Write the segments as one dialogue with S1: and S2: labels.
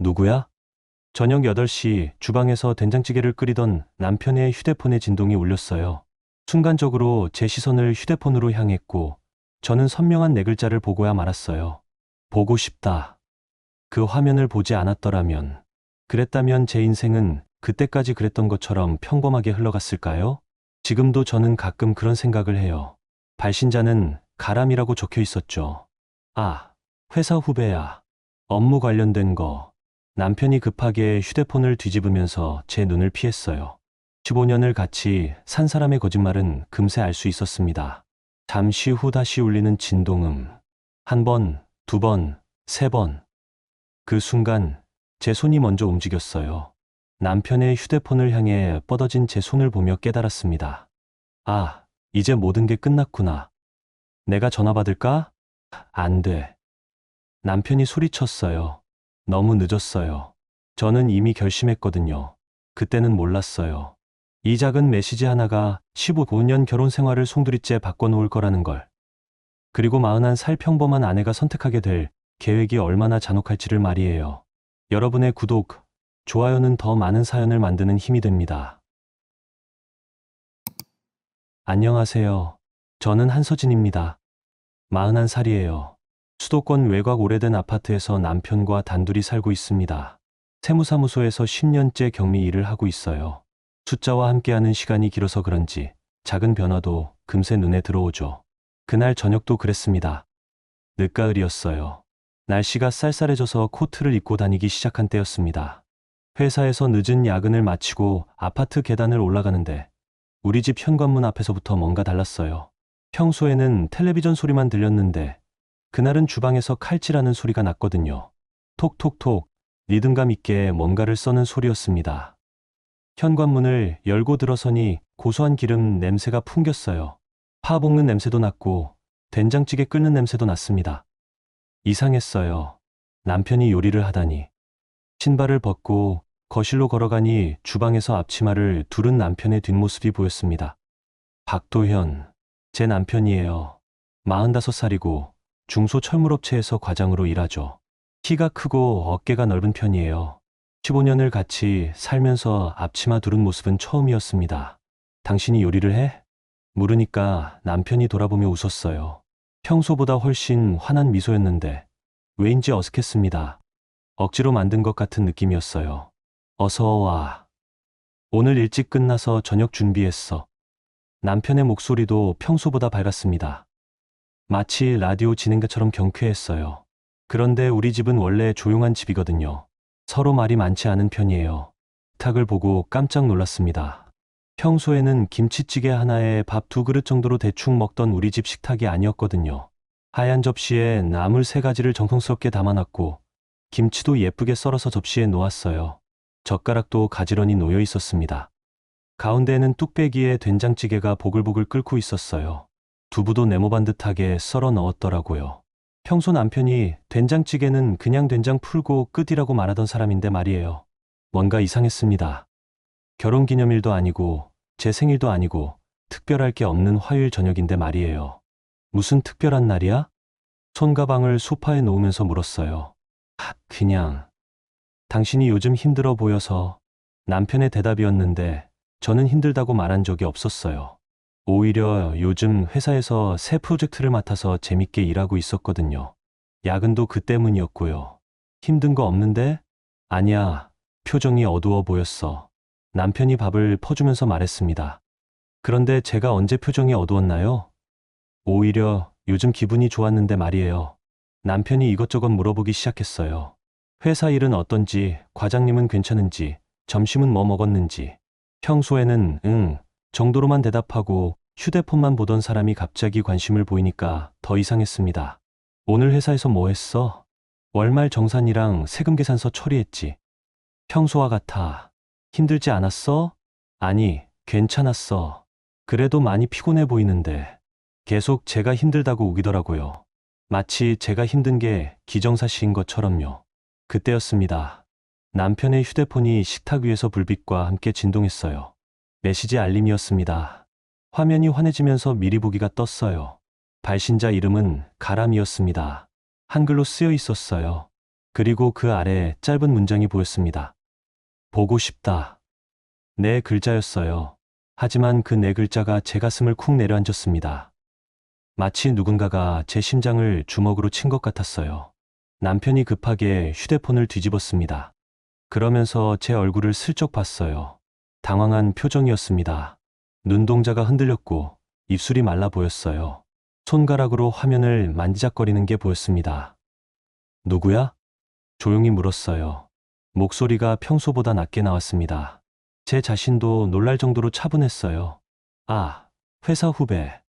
S1: 누구야? 저녁 8시 주방에서 된장찌개를 끓이던 남편의 휴대폰에 진동이 울렸어요. 순간적으로 제 시선을 휴대폰으로 향했고 저는 선명한 네 글자를 보고야 말았어요. 보고 싶다. 그 화면을 보지 않았더라면, 그랬다면 제 인생은 그때까지 그랬던 것처럼 평범하게 흘러갔을까요? 지금도 저는 가끔 그런 생각을 해요. 발신자는 가람이라고 적혀 있었죠. 아, 회사 후배야. 업무 관련된 거. 남편이 급하게 휴대폰을 뒤집으면서 제 눈을 피했어요. 15년을 같이 산 사람의 거짓말은 금세 알 수 있었습니다. 잠시 후 다시 울리는 진동음. 한 번, 두 번, 세 번. 그 순간 제 손이 먼저 움직였어요. 남편의 휴대폰을 향해 뻗어진 제 손을 보며 깨달았습니다. 아, 이제 모든 게 끝났구나. 내가 전화 받을까? 안 돼. 남편이 소리쳤어요. 너무 늦었어요. 저는 이미 결심했거든요. 그때는 몰랐어요. 이 작은 메시지 하나가 15년 결혼 생활을 송두리째 바꿔놓을 거라는 걸. 그리고 41살 평범한 아내가 선택하게 될 계획이 얼마나 잔혹할지를 말이에요. 여러분의 구독, 좋아요는 더 많은 사연을 만드는 힘이 됩니다. 안녕하세요. 저는 한서진입니다. 41살이에요. 수도권 외곽 오래된 아파트에서 남편과 단둘이 살고 있습니다. 세무사무소에서 10년째 격리 일을 하고 있어요. 숫자와 함께하는 시간이 길어서 그런지 작은 변화도 금세 눈에 들어오죠. 그날 저녁도 그랬습니다. 늦가을이었어요. 날씨가 쌀쌀해져서 코트를 입고 다니기 시작한 때였습니다. 회사에서 늦은 야근을 마치고 아파트 계단을 올라가는데 우리 집 현관문 앞에서부터 뭔가 달랐어요. 평소에는 텔레비전 소리만 들렸는데 그날은 주방에서 칼질하는 소리가 났거든요. 톡톡톡 리듬감 있게 뭔가를 써는 소리였습니다. 현관문을 열고 들어서니 고소한 기름 냄새가 풍겼어요. 파 볶는 냄새도 났고 된장찌개 끓는 냄새도 났습니다. 이상했어요. 남편이 요리를 하다니. 신발을 벗고 거실로 걸어가니 주방에서 앞치마를 두른 남편의 뒷모습이 보였습니다. 박도현, 제 남편이에요. 45살이고 중소철물업체에서 과장으로 일하죠. 키가 크고 어깨가 넓은 편이에요. 15년을 같이 살면서 앞치마 두른 모습은 처음이었습니다. 당신이 요리를 해? 물으니까 남편이 돌아보며 웃었어요. 평소보다 훨씬 환한 미소였는데 왜인지 어색했습니다. 억지로 만든 것 같은 느낌이었어요. 어서 와. 오늘 일찍 끝나서 저녁 준비했어. 남편의 목소리도 평소보다 밝았습니다. 마치 라디오 진행자처럼 경쾌했어요. 그런데 우리 집은 원래 조용한 집이거든요. 서로 말이 많지 않은 편이에요. 탁을 보고 깜짝 놀랐습니다. 평소에는 김치찌개 하나에 밥 2그릇 정도로 대충 먹던 우리 집 식탁이 아니었거든요. 하얀 접시에 나물 3가지를 정성스럽게 담아놨고 김치도 예쁘게 썰어서 접시에 놓았어요. 젓가락도 가지런히 놓여 있었습니다. 가운데에는 뚝배기에 된장찌개가 보글보글 끓고 있었어요. 두부도 네모반 듯하게 썰어 넣었더라고요. 평소 남편이 된장찌개는 그냥 된장 풀고 끝이라고 말하던 사람인데 말이에요. 뭔가 이상했습니다. 결혼기념일도 아니고 제 생일도 아니고 특별할 게 없는 화요일 저녁인데 말이에요. 무슨 특별한 날이야? 손가방을 소파에 놓으면서 물었어요. 그냥. 당신이 요즘 힘들어 보여서. 남편의 대답이었는데 저는 힘들다고 말한 적이 없었어요. 오히려 요즘 회사에서 새 프로젝트를 맡아서 재밌게 일하고 있었거든요. 야근도 그 때문이었고요. 힘든 거 없는데? 아니야. 표정이 어두워 보였어. 남편이 밥을 퍼주면서 말했습니다. 그런데 제가 언제 표정이 어두웠나요? 오히려 요즘 기분이 좋았는데 말이에요. 남편이 이것저것 물어보기 시작했어요. 회사 일은 어떤지, 과장님은 괜찮은지, 점심은 뭐 먹었는지. 평소에는 응 정도로만 대답하고 휴대폰만 보던 사람이 갑자기 관심을 보이니까 더 이상했습니다. 오늘 회사에서 뭐 했어? 월말 정산이랑 세금 계산서 처리했지. 평소와 같아. 힘들지 않았어? 아니, 괜찮았어. 그래도 많이 피곤해 보이는데. 계속 제가 힘들다고 우기더라고요. 마치 제가 힘든 게 기정사실인 것처럼요. 그때였습니다. 남편의 휴대폰이 식탁 위에서 불빛과 함께 진동했어요. 메시지 알림이었습니다. 화면이 환해지면서 미리 보기가 떴어요. 발신자 이름은 가람이었습니다. 한글로 쓰여 있었어요. 그리고 그 아래 짧은 문장이 보였습니다. 보고 싶다. 네 글자였어요. 하지만 그 네 글자가 제 가슴을 쿵 내려앉았습니다. 마치 누군가가 제 심장을 주먹으로 친 것 같았어요. 남편이 급하게 휴대폰을 뒤집었습니다. 그러면서 제 얼굴을 슬쩍 봤어요. 당황한 표정이었습니다. 눈동자가 흔들렸고 입술이 말라 보였어요. 손가락으로 화면을 만지작거리는 게 보였습니다. 누구야? 조용히 물었어요. 목소리가 평소보다 낮게 나왔습니다. 제 자신도 놀랄 정도로 차분했어요. 아, 회사 후배.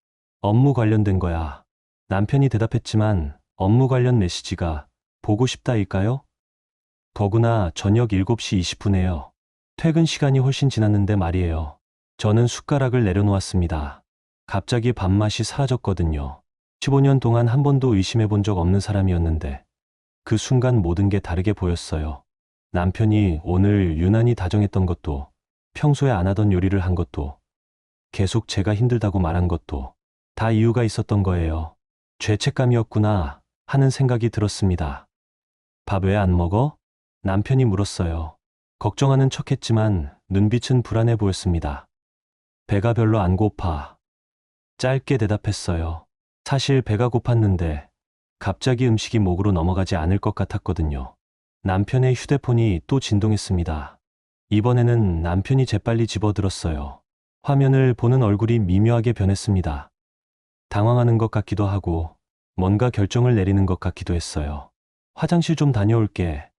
S1: 업무 관련된 거야. 남편이 대답했지만 업무 관련 메시지가 보고 싶다일까요? 더구나 저녁 7시 20분에요. 퇴근 시간이 훨씬 지났는데 말이에요. 저는 숟가락을 내려놓았습니다. 갑자기 밥맛이 사라졌거든요. 15년 동안 한 번도 의심해 본 적 없는 사람이었는데 그 순간 모든 게 다르게 보였어요. 남편이 오늘 유난히 다정했던 것도, 평소에 안 하던 요리를 한 것도, 계속 제가 힘들다고 말한 것도 다 이유가 있었던 거예요. 죄책감이었구나 하는 생각이 들었습니다. 밥 왜 안 먹어? 남편이 물었어요. 걱정하는 척했지만 눈빛은 불안해 보였습니다. 배가 별로 안 고파. 짧게 대답했어요. 사실 배가 고팠는데 갑자기 음식이 목으로 넘어가지 않을 것 같았거든요. 남편의 휴대폰이 또 진동했습니다. 이번에는 남편이 재빨리 집어들었어요. 화면을 보는 얼굴이 미묘하게 변했습니다. 당황하는 것 같기도 하고 뭔가 결정을 내리는 것 같기도 했어요. 화장실 좀 다녀올게.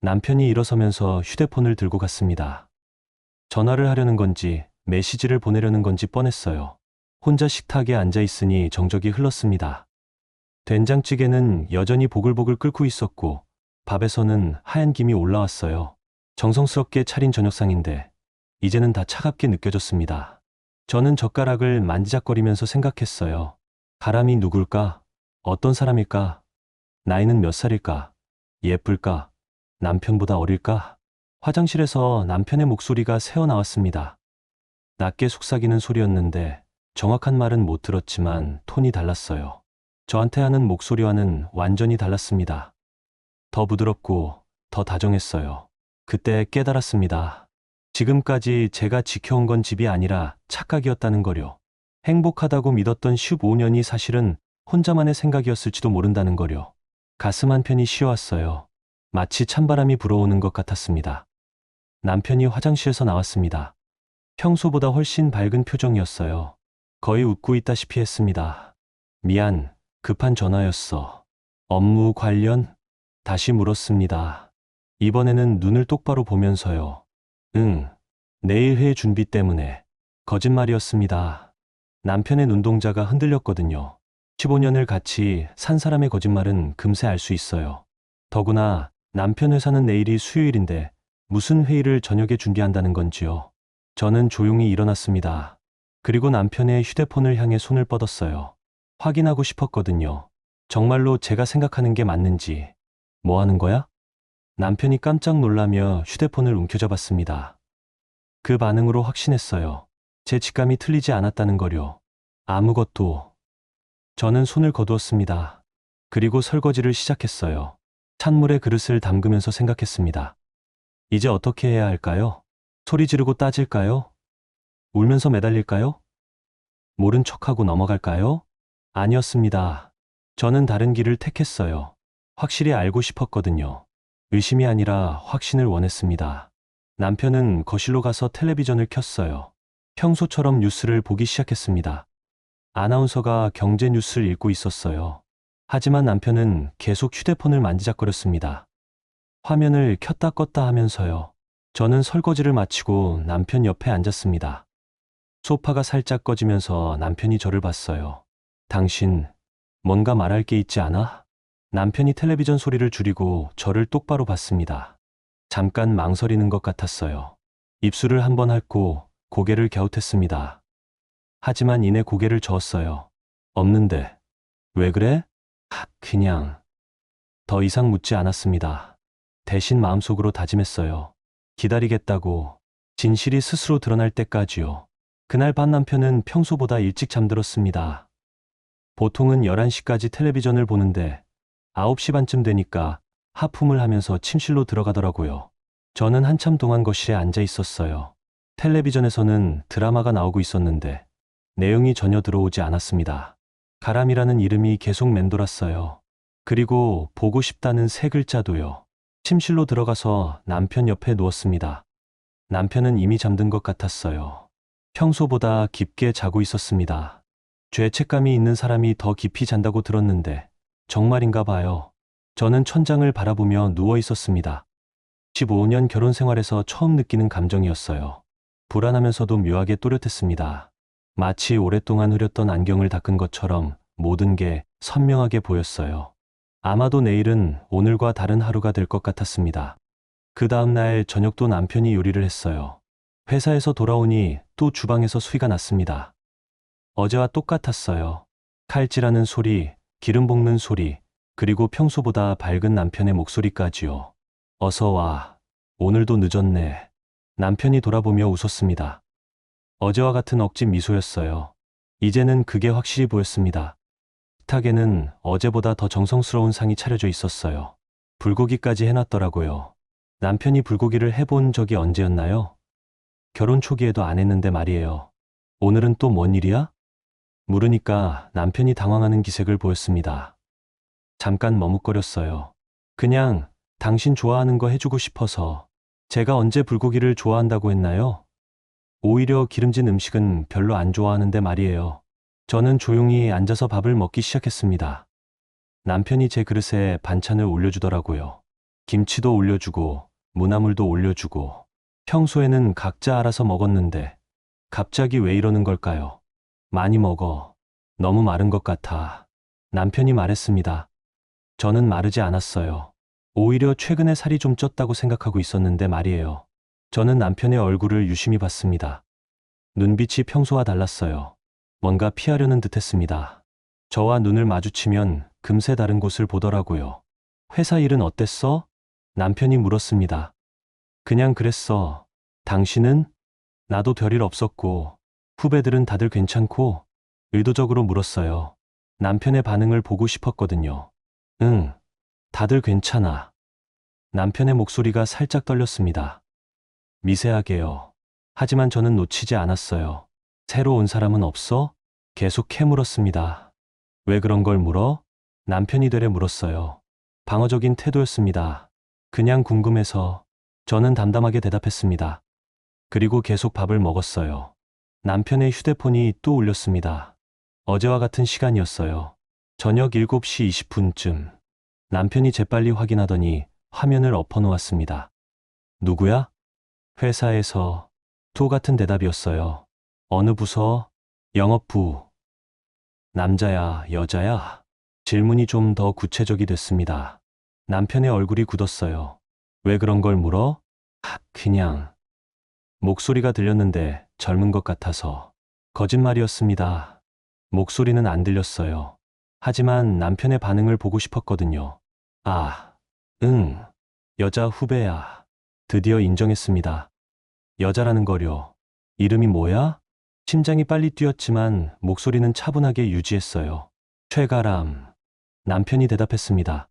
S1: 남편이 일어서면서 휴대폰을 들고 갔습니다. 전화를 하려는 건지 메시지를 보내려는 건지 뻔했어요. 혼자 식탁에 앉아 있으니 정적이 흘렀습니다. 된장찌개는 여전히 보글보글 끓고 있었고 밥에서는 하얀 김이 올라왔어요. 정성스럽게 차린 저녁상인데 이제는 다 차갑게 느껴졌습니다. 저는 젓가락을 만지작거리면서 생각했어요. 가람이 누굴까? 어떤 사람일까? 나이는 몇 살일까? 예쁠까? 남편보다 어릴까? 화장실에서 남편의 목소리가 새어나왔습니다. 낮게 속삭이는 소리였는데 정확한 말은 못 들었지만 톤이 달랐어요. 저한테 하는 목소리와는 완전히 달랐습니다. 더 부드럽고 더 다정했어요. 그때 깨달았습니다. 지금까지 제가 지켜온 건 집이 아니라 착각이었다는 거요. 행복하다고 믿었던 15년이 사실은 혼자만의 생각이었을지도 모른다는 거요. 가슴 한편이 시려왔어요. 마치 찬바람이 불어오는 것 같았습니다. 남편이 화장실에서 나왔습니다. 평소보다 훨씬 밝은 표정이었어요. 거의 웃고 있다시피 했습니다. 미안, 급한 전화였어. 업무 관련? 다시 물었습니다. 이번에는 눈을 똑바로 보면서요. 응, 내일 회의 준비 때문에. 거짓말이었습니다. 남편의 눈동자가 흔들렸거든요. 15년을 같이 산 사람의 거짓말은 금세 알 수 있어요. 더구나 남편 회사는 내일이 수요일인데 무슨 회의를 저녁에 준비한다는 건지요. 저는 조용히 일어났습니다. 그리고 남편의 휴대폰을 향해 손을 뻗었어요. 확인하고 싶었거든요. 정말로 제가 생각하는 게 맞는지. 뭐 하는 거야? 남편이 깜짝 놀라며 휴대폰을 움켜잡았습니다. 그 반응으로 확신했어요. 제 직감이 틀리지 않았다는 거요. 아무것도. 저는 손을 거두었습니다. 그리고 설거지를 시작했어요. 찬물에 그릇을 담그면서 생각했습니다. 이제 어떻게 해야 할까요? 소리 지르고 따질까요? 울면서 매달릴까요? 모른 척하고 넘어갈까요? 아니었습니다. 저는 다른 길을 택했어요. 확실히 알고 싶었거든요. 의심이 아니라 확신을 원했습니다. 남편은 거실로 가서 텔레비전을 켰어요. 평소처럼 뉴스를 보기 시작했습니다. 아나운서가 경제 뉴스를 읽고 있었어요. 하지만 남편은 계속 휴대폰을 만지작거렸습니다. 화면을 켰다 껐다 하면서요. 저는 설거지를 마치고 남편 옆에 앉았습니다. 소파가 살짝 꺼지면서 남편이 저를 봤어요. 당신, 뭔가 말할 게 있지 않아? 남편이 텔레비전 소리를 줄이고 저를 똑바로 봤습니다. 잠깐 망설이는 것 같았어요. 입술을 한번 핥고 고개를 갸웃했습니다. 하지만 이내 고개를 저었어요. 없는데. 왜 그래? 그냥. 더 이상 묻지 않았습니다. 대신 마음속으로 다짐했어요. 기다리겠다고. 진실이 스스로 드러날 때까지요. 그날 밤 남편은 평소보다 일찍 잠들었습니다. 보통은 11시까지 텔레비전을 보는데 9시 반쯤 되니까 하품을 하면서 침실로 들어가더라고요. 저는 한참 동안 거실에 앉아 있었어요. 텔레비전에서는 드라마가 나오고 있었는데 내용이 전혀 들어오지 않았습니다. 가람이라는 이름이 계속 맴돌았어요. 그리고 보고 싶다는 세 글자도요. 침실로 들어가서 남편 옆에 누웠습니다. 남편은 이미 잠든 것 같았어요. 평소보다 깊게 자고 있었습니다. 죄책감이 있는 사람이 더 깊이 잔다고 들었는데 정말인가 봐요. 저는 천장을 바라보며 누워 있었습니다. 15년 결혼 생활에서 처음 느끼는 감정이었어요. 불안하면서도 묘하게 또렷했습니다. 마치 오랫동안 흐렸던 안경을 닦은 것처럼 모든 게 선명하게 보였어요. 아마도 내일은 오늘과 다른 하루가 될 것 같았습니다. 그 다음 날 저녁도 남편이 요리를 했어요. 회사에서 돌아오니 또 주방에서 소리가 났습니다. 어제와 똑같았어요. 칼질하는 소리, 기름 볶는 소리, 그리고 평소보다 밝은 남편의 목소리까지요. 어서 와. 오늘도 늦었네. 남편이 돌아보며 웃었습니다. 어제와 같은 억지 미소였어요. 이제는 그게 확실히 보였습니다. 식탁에는 어제보다 더 정성스러운 상이 차려져 있었어요. 불고기까지 해놨더라고요. 남편이 불고기를 해본 적이 언제였나요? 결혼 초기에도 안 했는데 말이에요. 오늘은 또 뭔 일이야? 물으니까 남편이 당황하는 기색을 보였습니다. 잠깐 머뭇거렸어요. 그냥 당신 좋아하는 거 해주고 싶어서. 제가 언제 불고기를 좋아한다고 했나요? 오히려 기름진 음식은 별로 안 좋아하는데 말이에요. 저는 조용히 앉아서 밥을 먹기 시작했습니다. 남편이 제 그릇에 반찬을 올려주더라고요. 김치도 올려주고 무나물도 올려주고. 평소에는 각자 알아서 먹었는데 갑자기 왜 이러는 걸까요? 많이 먹어. 너무 마른 것 같아. 남편이 말했습니다. 저는 마르지 않았어요. 오히려 최근에 살이 좀 쪘다고 생각하고 있었는데 말이에요. 저는 남편의 얼굴을 유심히 봤습니다. 눈빛이 평소와 달랐어요. 뭔가 피하려는 듯 했습니다. 저와 눈을 마주치면 금세 다른 곳을 보더라고요. 회사 일은 어땠어? 남편이 물었습니다. 그냥 그랬어. 당신은? 나도 별일 없었고, 후배들은 다들 괜찮고, 의도적으로 물었어요. 남편의 반응을 보고 싶었거든요. 응, 다들 괜찮아. 남편의 목소리가 살짝 떨렸습니다. 미세하게요. 하지만 저는 놓치지 않았어요. 새로 온 사람은 없어? 계속 캐물었습니다. 왜 그런 걸 물어? 남편이 되레 물었어요. 방어적인 태도였습니다. 그냥 궁금해서. 저는 담담하게 대답했습니다. 그리고 계속 밥을 먹었어요. 남편의 휴대폰이 또 울렸습니다. 어제와 같은 시간이었어요. 저녁 7시 20분쯤. 남편이 재빨리 확인하더니 화면을 엎어놓았습니다. 누구야? 회사에서. 또 같은 대답이었어요. 어느 부서? 영업부. 남자야, 여자야? 질문이 좀 더 구체적이 됐습니다. 남편의 얼굴이 굳었어요. 왜 그런 걸 물어? 그냥. 목소리가 들렸는데 젊은 것 같아서. 거짓말이었습니다. 목소리는 안 들렸어요. 하지만 남편의 반응을 보고 싶었거든요. 아, 응. 여자 후배야. 드디어 인정했습니다. 여자라는 거려. 이름이 뭐야? 심장이 빨리 뛰었지만 목소리는 차분하게 유지했어요. 최가람. 남편이 대답했습니다.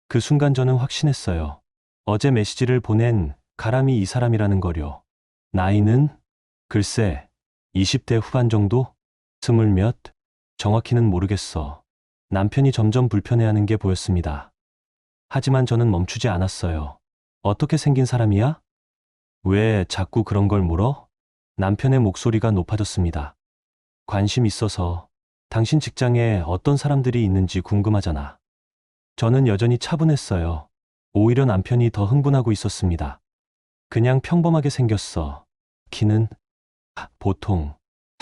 S1: 그 순간 저는 확신했어요. 어제 메시지를 보낸 가람이 이 사람이라는 거려. 나이는? 글쎄, 20대 후반 정도? 20몇? 정확히는 모르겠어. 남편이 점점 불편해하는 게 보였습니다. 하지만 저는 멈추지 않았어요. 어떻게 생긴 사람이야? 왜 자꾸 그런 걸 물어? 남편의 목소리가 높아졌습니다. 관심 있어서. 당신 직장에 어떤 사람들이 있는지 궁금하잖아. 저는 여전히 차분했어요. 오히려 남편이 더 흥분하고 있었습니다. 그냥 평범하게 생겼어. 키는? 보통.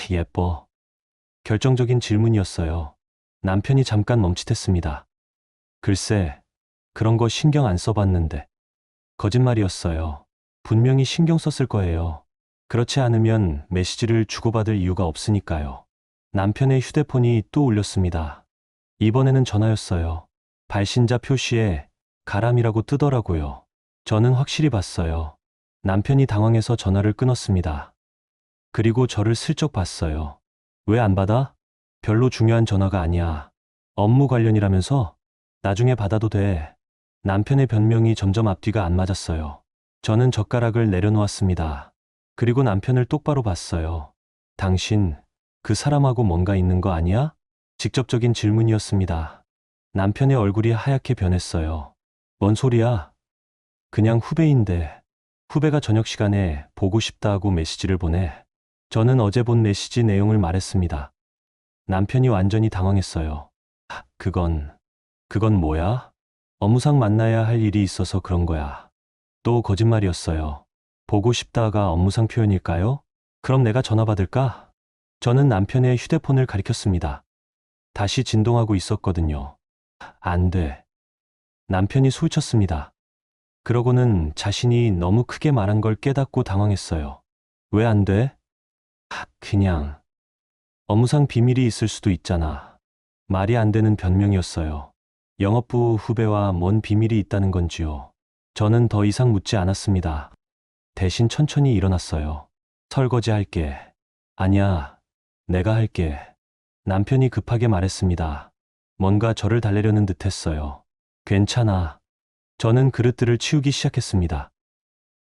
S1: 예뻐. 결정적인 질문이었어요. 남편이 잠깐 멈칫했습니다. 글쎄, 그런 거 신경 안 써봤는데. 거짓말이었어요. 분명히 신경 썼을 거예요. 그렇지 않으면 메시지를 주고받을 이유가 없으니까요. 남편의 휴대폰이 또 울렸습니다. 이번에는 전화였어요. 발신자 표시에 가람이라고 뜨더라고요. 저는 확실히 봤어요. 남편이 당황해서 전화를 끊었습니다. 그리고 저를 슬쩍 봤어요. 왜 안 받아? 별로 중요한 전화가 아니야. 업무 관련이라면서? 나중에 받아도 돼. 남편의 변명이 점점 앞뒤가 안 맞았어요. 저는 젓가락을 내려놓았습니다. 그리고 남편을 똑바로 봤어요. 당신, 그 사람하고 뭔가 있는 거 아니야? 직접적인 질문이었습니다. 남편의 얼굴이 하얗게 변했어요. 뭔 소리야? 그냥 후배인데. 후배가 저녁 시간에 보고 싶다고 메시지를 보내. 저는 어제 본 메시지 내용을 말했습니다. 남편이 완전히 당황했어요. 그건 뭐야? 업무상 만나야 할 일이 있어서 그런 거야. 또 거짓말이었어요. 보고 싶다가 업무상 표현일까요? 그럼 내가 전화 받을까? 저는 남편의 휴대폰을 가리켰습니다. 다시 진동하고 있었거든요. 안 돼. 남편이 소리쳤습니다. 그러고는 자신이 너무 크게 말한 걸 깨닫고 당황했어요. 왜 안 돼? 그냥. 업무상 비밀이 있을 수도 있잖아. 말이 안 되는 변명이었어요. 영업부 후배와 뭔 비밀이 있다는 건지요. 저는 더 이상 묻지 않았습니다. 대신 천천히 일어났어요. 설거지 할게. 아니야, 내가 할게. 남편이 급하게 말했습니다. 뭔가 저를 달래려는 듯 했어요. 괜찮아. 저는 그릇들을 치우기 시작했습니다.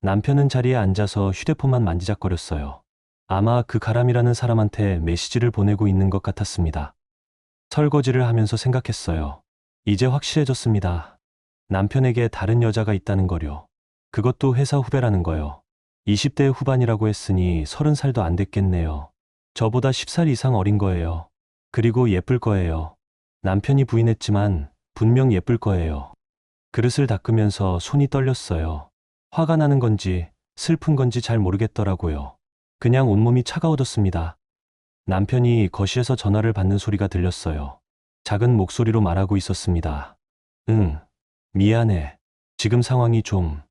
S1: 남편은 자리에 앉아서 휴대폰만 만지작거렸어요. 아마 그 가람이라는 사람한테 메시지를 보내고 있는 것 같았습니다. 설거지를 하면서 생각했어요. 이제 확실해졌습니다. 남편에게 다른 여자가 있다는 거요. 그것도 회사 후배라는 거요. 20대 후반이라고 했으니 30살도 안 됐겠네요. 저보다 10살 이상 어린 거예요. 그리고 예쁠 거예요. 남편이 부인했지만 분명 예쁠 거예요. 그릇을 닦으면서 손이 떨렸어요. 화가 나는 건지 슬픈 건지 잘 모르겠더라고요. 그냥 온몸이 차가워졌습니다. 남편이 거실에서 전화를 받는 소리가 들렸어요. 작은 목소리로 말하고 있었습니다. 응, 미안해. 지금 상황이 좀.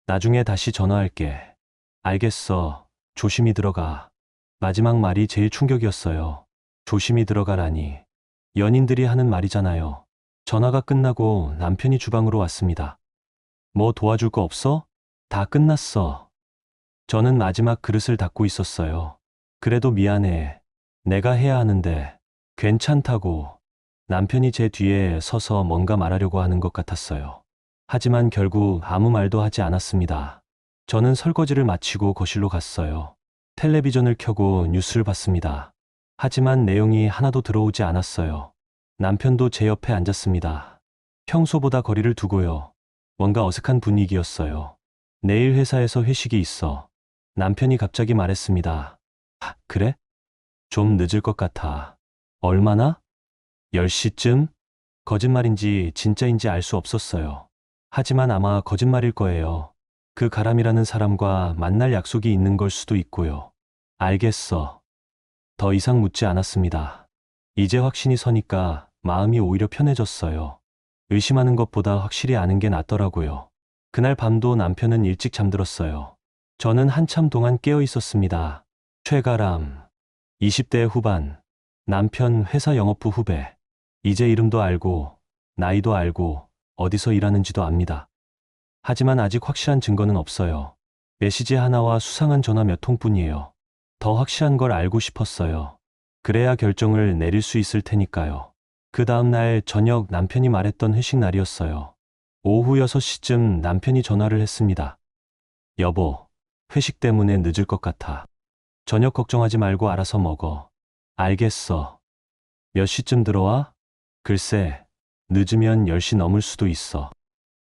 S1: 나중에 다시 전화할게. 알겠어. 조심히 들어가. 마지막 말이 제일 충격이었어요. 조심히 들어가라니. 연인들이 하는 말이잖아요. 전화가 끝나고 남편이 주방으로 왔습니다. 뭐 도와줄 거 없어? 다 끝났어. 저는 마지막 그릇을 닦고 있었어요. 그래도 미안해. 내가 해야 하는데. 괜찮다고. 남편이 제 뒤에 서서 뭔가 말하려고 하는 것 같았어요. 하지만 결국 아무 말도 하지 않았습니다. 저는 설거지를 마치고 거실로 갔어요. 텔레비전을 켜고 뉴스를 봤습니다. 하지만 내용이 하나도 들어오지 않았어요. 남편도 제 옆에 앉았습니다. 평소보다 거리를 두고요. 뭔가 어색한 분위기였어요. 내일 회사에서 회식이 있어. 남편이 갑자기 말했습니다. 그래? 좀 늦을 것 같아. 얼마나? 10시쯤? 거짓말인지 진짜인지 알 수 없었어요. 하지만 아마 거짓말일 거예요. 그 가람이라는 사람과 만날 약속이 있는 걸 수도 있고요. 알겠어. 더 이상 묻지 않았습니다. 이제 확신이 서니까 마음이 오히려 편해졌어요. 의심하는 것보다 확실히 아는 게 낫더라고요. 그날 밤도 남편은 일찍 잠들었어요. 저는 한참 동안 깨어 있었습니다. 최가람, 20대 후반, 남편 회사 영업부 후배. 이제 이름도 알고, 나이도 알고, 어디서 일하는지도 압니다. 하지만 아직 확실한 증거는 없어요. 메시지 하나와 수상한 전화 몇 통뿐이에요. 더 확실한 걸 알고 싶었어요. 그래야 결정을 내릴 수 있을 테니까요. 그 다음 날 저녁 남편이 말했던 회식 날이었어요. 오후 6시쯤 남편이 전화를 했습니다. 여보, 회식 때문에 늦을 것 같아. 저녁 걱정하지 말고 알아서 먹어. 알겠어. 몇 시쯤 들어와? 글쎄, 늦으면 10시 넘을 수도 있어.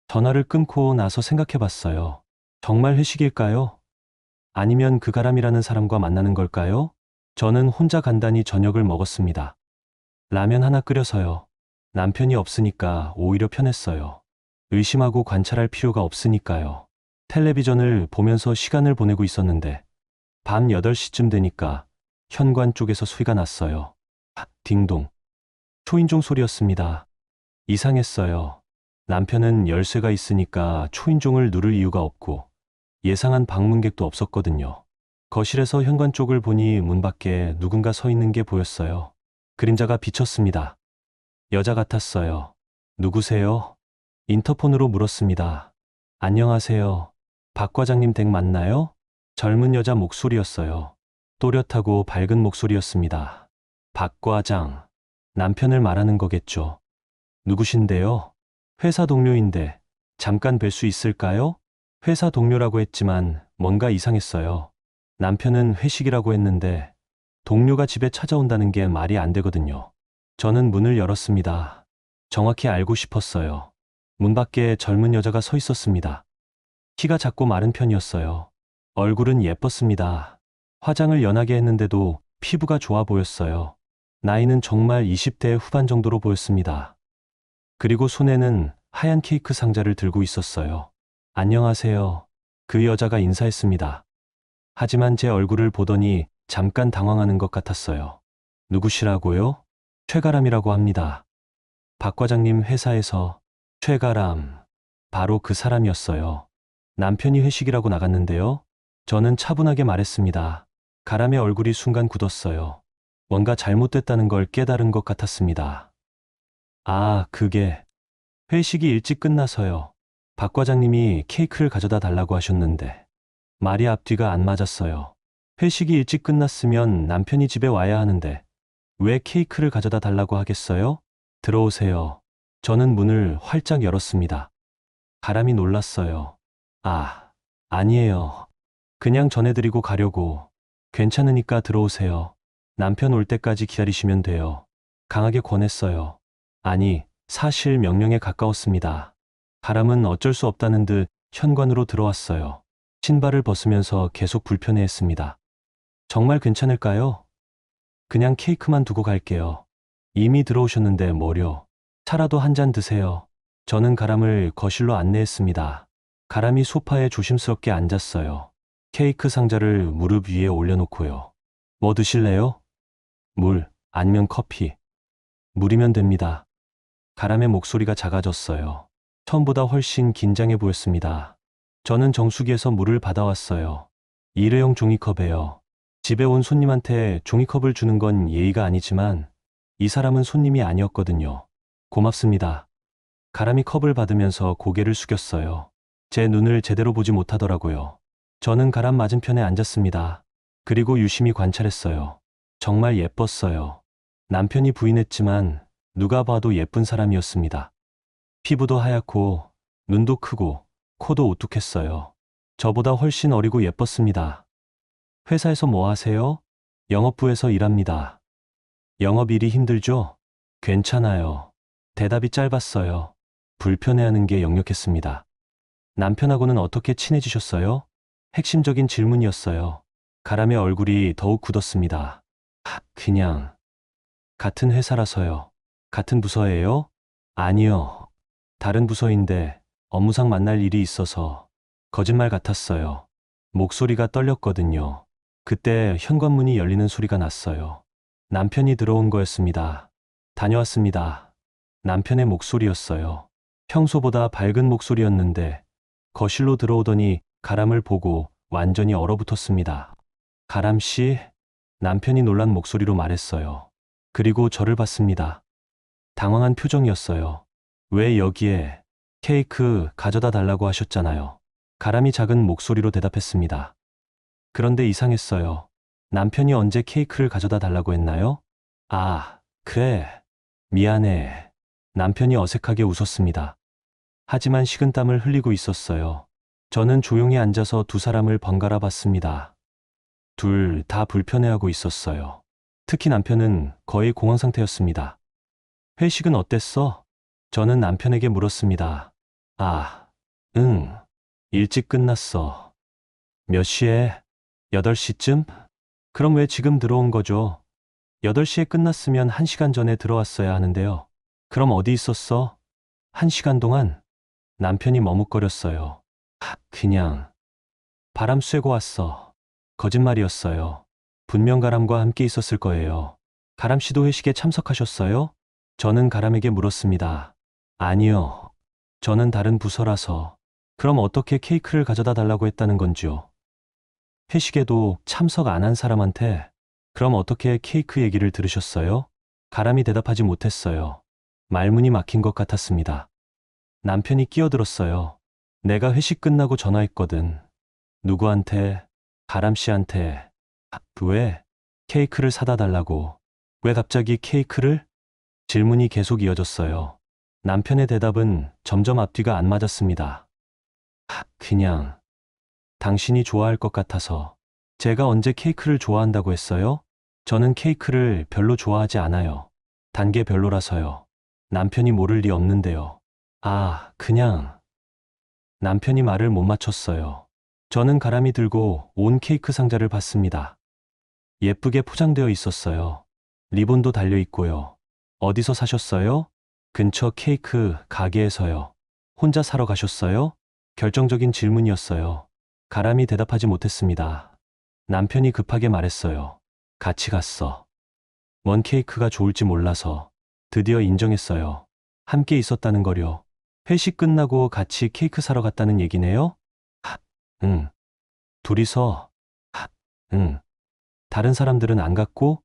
S1: 전화를 끊고 나서 생각해 봤어요. 정말 회식일까요? 아니면 그 가람이라는 사람과 만나는 걸까요? 저는 혼자 간단히 저녁을 먹었습니다. 라면 하나 끓여서요. 남편이 없으니까 오히려 편했어요. 의심하고 관찰할 필요가 없으니까요. 텔레비전을 보면서 시간을 보내고 있었는데 밤 8시쯤 되니까 현관 쪽에서 소리가 났어요. 딩동. 초인종 소리였습니다. 이상했어요. 남편은 열쇠가 있으니까 초인종을 누를 이유가 없고 예상한 방문객도 없었거든요. 거실에서 현관 쪽을 보니 문 밖에 누군가 서 있는 게 보였어요. 그림자가 비쳤습니다. 여자 같았어요. 누구세요? 인터폰으로 물었습니다. 안녕하세요. 박 과장님 댁 맞나요? 젊은 여자 목소리였어요. 또렷하고 밝은 목소리였습니다. 박 과장. 남편을 말하는 거겠죠. 누구신데요? 회사 동료인데 잠깐 뵐 수 있을까요? 회사 동료라고 했지만 뭔가 이상했어요. 남편은 회식이라고 했는데 동료가 집에 찾아온다는 게 말이 안 되거든요. 저는 문을 열었습니다. 정확히 알고 싶었어요. 문 밖에 젊은 여자가 서 있었습니다. 키가 작고 마른 편이었어요. 얼굴은 예뻤습니다. 화장을 연하게 했는데도 피부가 좋아 보였어요. 나이는 정말 20대 후반 정도로 보였습니다. 그리고 손에는 하얀 케이크 상자를 들고 있었어요. 안녕하세요. 그 여자가 인사했습니다. 하지만 제 얼굴을 보더니 잠깐 당황하는 것 같았어요. 누구시라고요? 최가람이라고 합니다. 박 과장님 회사에서. 최가람. 바로 그 사람이었어요. 남편이 회식이라고 나갔는데요. 저는 차분하게 말했습니다. 가람의 얼굴이 순간 굳었어요. 뭔가 잘못됐다는 걸 깨달은 것 같았습니다. 아, 그게 회식이 일찍 끝나서요. 박 과장님이 케이크를 가져다 달라고 하셨는데 말이 앞뒤가 안 맞았어요. 회식이 일찍 끝났으면 남편이 집에 와야 하는데 왜 케이크를 가져다 달라고 하겠어요? 들어오세요. 저는 문을 활짝 열었습니다. 가람이 놀랐어요. 아, 아니에요. 그냥 전해드리고 가려고. 괜찮으니까 들어오세요. 남편 올 때까지 기다리시면 돼요. 강하게 권했어요. 아니, 사실 명령에 가까웠습니다. 가람은 어쩔 수 없다는 듯 현관으로 들어왔어요. 신발을 벗으면서 계속 불편해했습니다. 정말 괜찮을까요? 그냥 케이크만 두고 갈게요. 이미 들어오셨는데 뭐려. 차라도 한 잔 드세요. 저는 가람을 거실로 안내했습니다. 가람이 소파에 조심스럽게 앉았어요. 케이크 상자를 무릎 위에 올려놓고요. 뭐 드실래요? 물, 아니면 커피. 물이면 됩니다. 가람의 목소리가 작아졌어요. 처음보다 훨씬 긴장해 보였습니다. 저는 정수기에서 물을 받아왔어요. 일회용 종이컵에요. 집에 온 손님한테 종이컵을 주는 건 예의가 아니지만 이 사람은 손님이 아니었거든요. 고맙습니다. 가람이 컵을 받으면서 고개를 숙였어요. 제 눈을 제대로 보지 못하더라고요. 저는 가람 맞은편에 앉았습니다. 그리고 유심히 관찰했어요. 정말 예뻤어요. 남편이 부인했지만 누가 봐도 예쁜 사람이었습니다. 피부도 하얗고 눈도 크고 코도 오뚝했어요. 저보다 훨씬 어리고 예뻤습니다. 회사에서 뭐 하세요? 영업부에서 일합니다. 영업일이 힘들죠? 괜찮아요. 대답이 짧았어요. 불편해하는 게 역력했습니다. 남편하고는 어떻게 친해지셨어요? 핵심적인 질문이었어요. 가람의 얼굴이 더욱 굳었습니다. 그냥. 같은 회사라서요. 같은 부서예요? 아니요. 다른 부서인데 업무상 만날 일이 있어서. 거짓말 같았어요. 목소리가 떨렸거든요. 그때 현관문이 열리는 소리가 났어요. 남편이 들어온 거였습니다. 다녀왔습니다. 남편의 목소리였어요. 평소보다 밝은 목소리였는데 거실로 들어오더니 가람을 보고 완전히 얼어붙었습니다. 가람 씨? 남편이 놀란 목소리로 말했어요. 그리고 저를 봤습니다. 당황한 표정이었어요. 왜 여기에? 케이크 가져다 달라고 하셨잖아요. 가람이 작은 목소리로 대답했습니다. 그런데 이상했어요. 남편이 언제 케이크를 가져다 달라고 했나요? 아, 그래. 미안해. 남편이 어색하게 웃었습니다. 하지만 식은땀을 흘리고 있었어요. 저는 조용히 앉아서 두 사람을 번갈아 봤습니다. 둘 다 불편해하고 있었어요. 특히 남편은 거의 공황 상태였습니다. 회식은 어땠어? 저는 남편에게 물었습니다. 아, 응. 일찍 끝났어. 몇 시에? 8시쯤? 그럼 왜 지금 들어온 거죠? 8시에 끝났으면 1시간 전에 들어왔어야 하는데요. 그럼 어디 있었어? 1시간 동안? 남편이 머뭇거렸어요. 그냥. 바람 쐬고 왔어. 거짓말이었어요. 분명 가람과 함께 있었을 거예요. 가람 씨도 회식에 참석하셨어요? 저는 가람에게 물었습니다. 아니요. 저는 다른 부서라서. 그럼 어떻게 케이크를 가져다 달라고 했다는 건지요? 회식에도 참석 안 한 사람한테 그럼 어떻게 케이크 얘기를 들으셨어요? 가람이 대답하지 못했어요. 말문이 막힌 것 같았습니다. 남편이 끼어들었어요. 내가 회식 끝나고 전화했거든. 누구한테? 가람 씨한테. 왜? 케이크를 사다 달라고. 왜 갑자기 케이크를? 질문이 계속 이어졌어요. 남편의 대답은 점점 앞뒤가 안 맞았습니다. 그냥 당신이 좋아할 것 같아서. 제가 언제 케이크를 좋아한다고 했어요? 저는 케이크를 별로 좋아하지 않아요. 단 게 별로라서요. 남편이 모를 리 없는데요. 그냥. 남편이 말을 못 맞췄어요. 저는 가람이 들고 온 케이크 상자를 봤습니다. 예쁘게 포장되어 있었어요. 리본도 달려 있고요. 어디서 사셨어요? 근처 케이크 가게에서요. 혼자 사러 가셨어요? 결정적인 질문이었어요. 가람이 대답하지 못했습니다. 남편이 급하게 말했어요. 같이 갔어. 뭔 케이크가 좋을지 몰라서. 드디어 인정했어요. 함께 있었다는 거요. 회식 끝나고 같이 케이크 사러 갔다는 얘기네요? 응. 둘이서? 응. 다른 사람들은 안 갔고?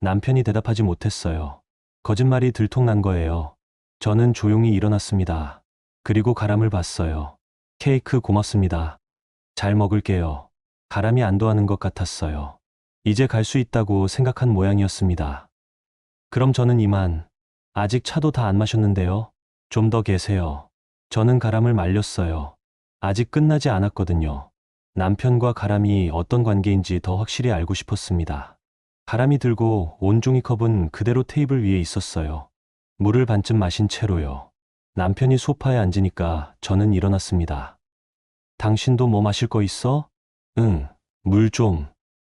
S1: 남편이 대답하지 못했어요. 거짓말이 들통난 거예요. 저는 조용히 일어났습니다. 그리고 가람을 봤어요. 케이크 고맙습니다. 잘 먹을게요. 가람이 안도하는 것 같았어요. 이제 갈 수 있다고 생각한 모양이었습니다. 그럼 저는 이만. 아직 차도 다 안 마셨는데요. 좀 더 계세요. 저는 가람을 말렸어요. 아직 끝나지 않았거든요. 남편과 가람이 어떤 관계인지 더 확실히 알고 싶었습니다. 가람이 들고 온 종이컵은 그대로 테이블 위에 있었어요. 물을 반쯤 마신 채로요. 남편이 소파에 앉으니까 저는 일어났습니다. 당신도 뭐 마실 거 있어? 응, 물 좀.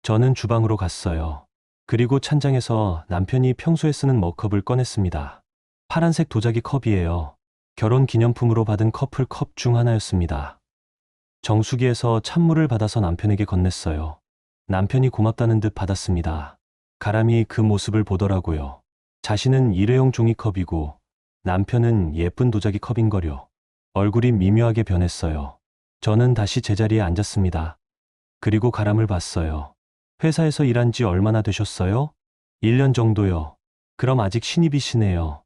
S1: 저는 주방으로 갔어요. 그리고 찬장에서 남편이 평소에 쓰는 머컵을 꺼냈습니다. 파란색 도자기 컵이에요. 결혼 기념품으로 받은 커플 컵 중 하나였습니다. 정수기에서 찬물을 받아서 남편에게 건넸어요. 남편이 고맙다는 듯 받았습니다. 가람이 그 모습을 보더라고요. 자신은 일회용 종이컵이고 남편은 예쁜 도자기 컵인거려. 얼굴이 미묘하게 변했어요. 저는 다시 제자리에 앉았습니다. 그리고 가람을 봤어요. 회사에서 일한 지 얼마나 되셨어요? 1년 정도요. 그럼 아직 신입이시네요.